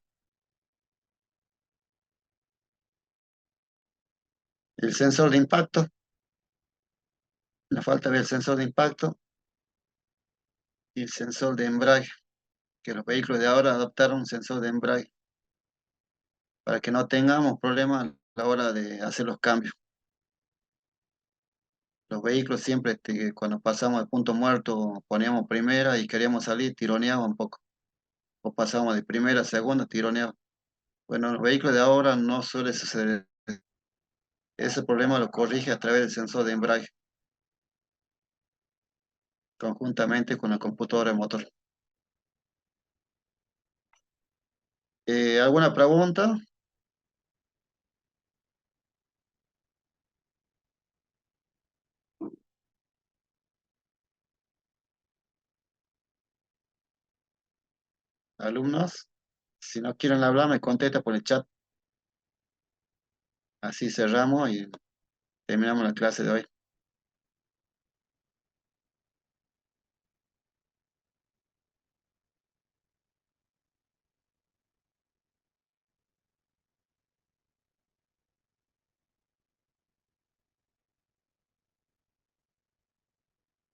El sensor de impacto, nos falta ver el sensor de impacto y el sensor de embrague, que los vehículos de ahora adoptaron un sensor de embrague para que no tengamos problemas a la hora de hacer los cambios. Los vehículos siempre, cuando pasamos de punto muerto, poníamos primera y queríamos salir, tironeaba un poco. O pasamos de primera a segunda, tironeaba. Bueno, en los vehículos de ahora no suele suceder. Ese problema lo corrige a través del sensor de embrague, conjuntamente con la computadora de motor. ¿Alguna pregunta? Alumnos, si no quieren hablar, me contesta por el chat. Así cerramos y terminamos la clase de hoy.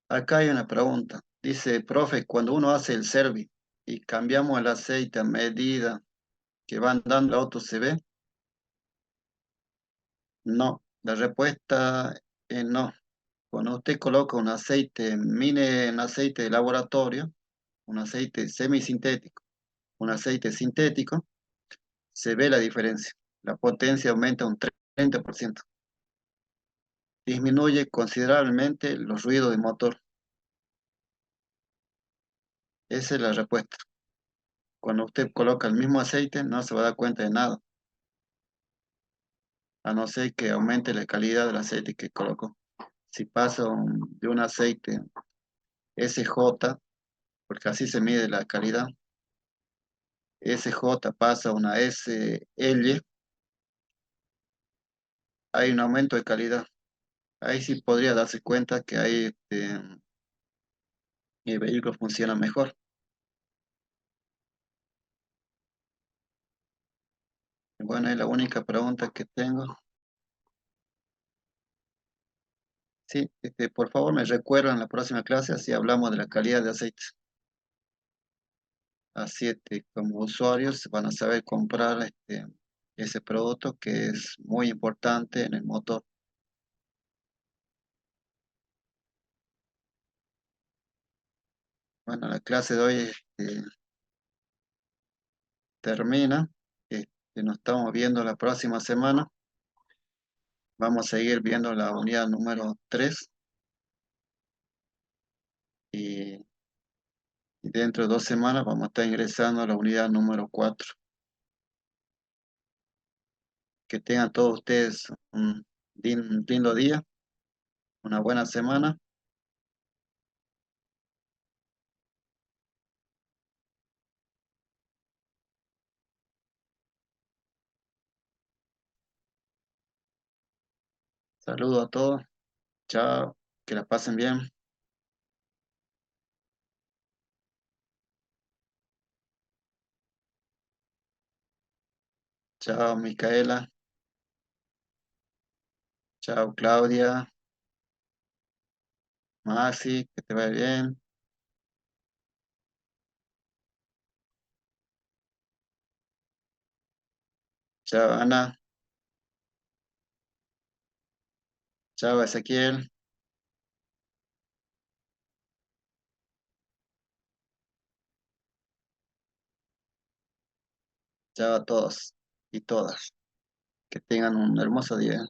Acá hay una pregunta. Dice, profe, cuando uno hace el service y cambiamos el aceite a medida que van dando el auto, ¿se ve? No. La respuesta es no. Cuando usted coloca un aceite, mine un aceite de laboratorio, un aceite semisintético, un aceite sintético, se ve la diferencia. La potencia aumenta un 30%. Disminuye considerablemente los ruidos de motor. Esa es la respuesta. Cuando usted coloca el mismo aceite, no se va a dar cuenta de nada, a no ser que aumente la calidad del aceite que colocó. Si pasa de un aceite SJ, porque así se mide la calidad, SJ pasa a una SL, hay un aumento de calidad. Ahí sí podría darse cuenta que ahí el vehículo funciona mejor. Bueno, es la única pregunta que tengo. Sí, por favor me recuerdan en la próxima clase, así hablamos de la calidad de aceite. Así como usuarios van a saber comprar ese producto que es muy importante en el motor. Bueno, la clase de hoy termina. Nos estamos viendo la próxima semana. Vamos a seguir viendo la unidad número 3 y, y dentro de 2 semanas vamos a estar ingresando a la unidad número 4. Que tengan todos ustedes un lindo día, una buena semana. Saludos a todos. Chao. Que la pasen bien. Chao, Micaela. Chao, Claudia. Maxi, que te vaya bien. Chao, Ana. Chao, Ezequiel. Chao a todos y todas. Que tengan un hermoso día.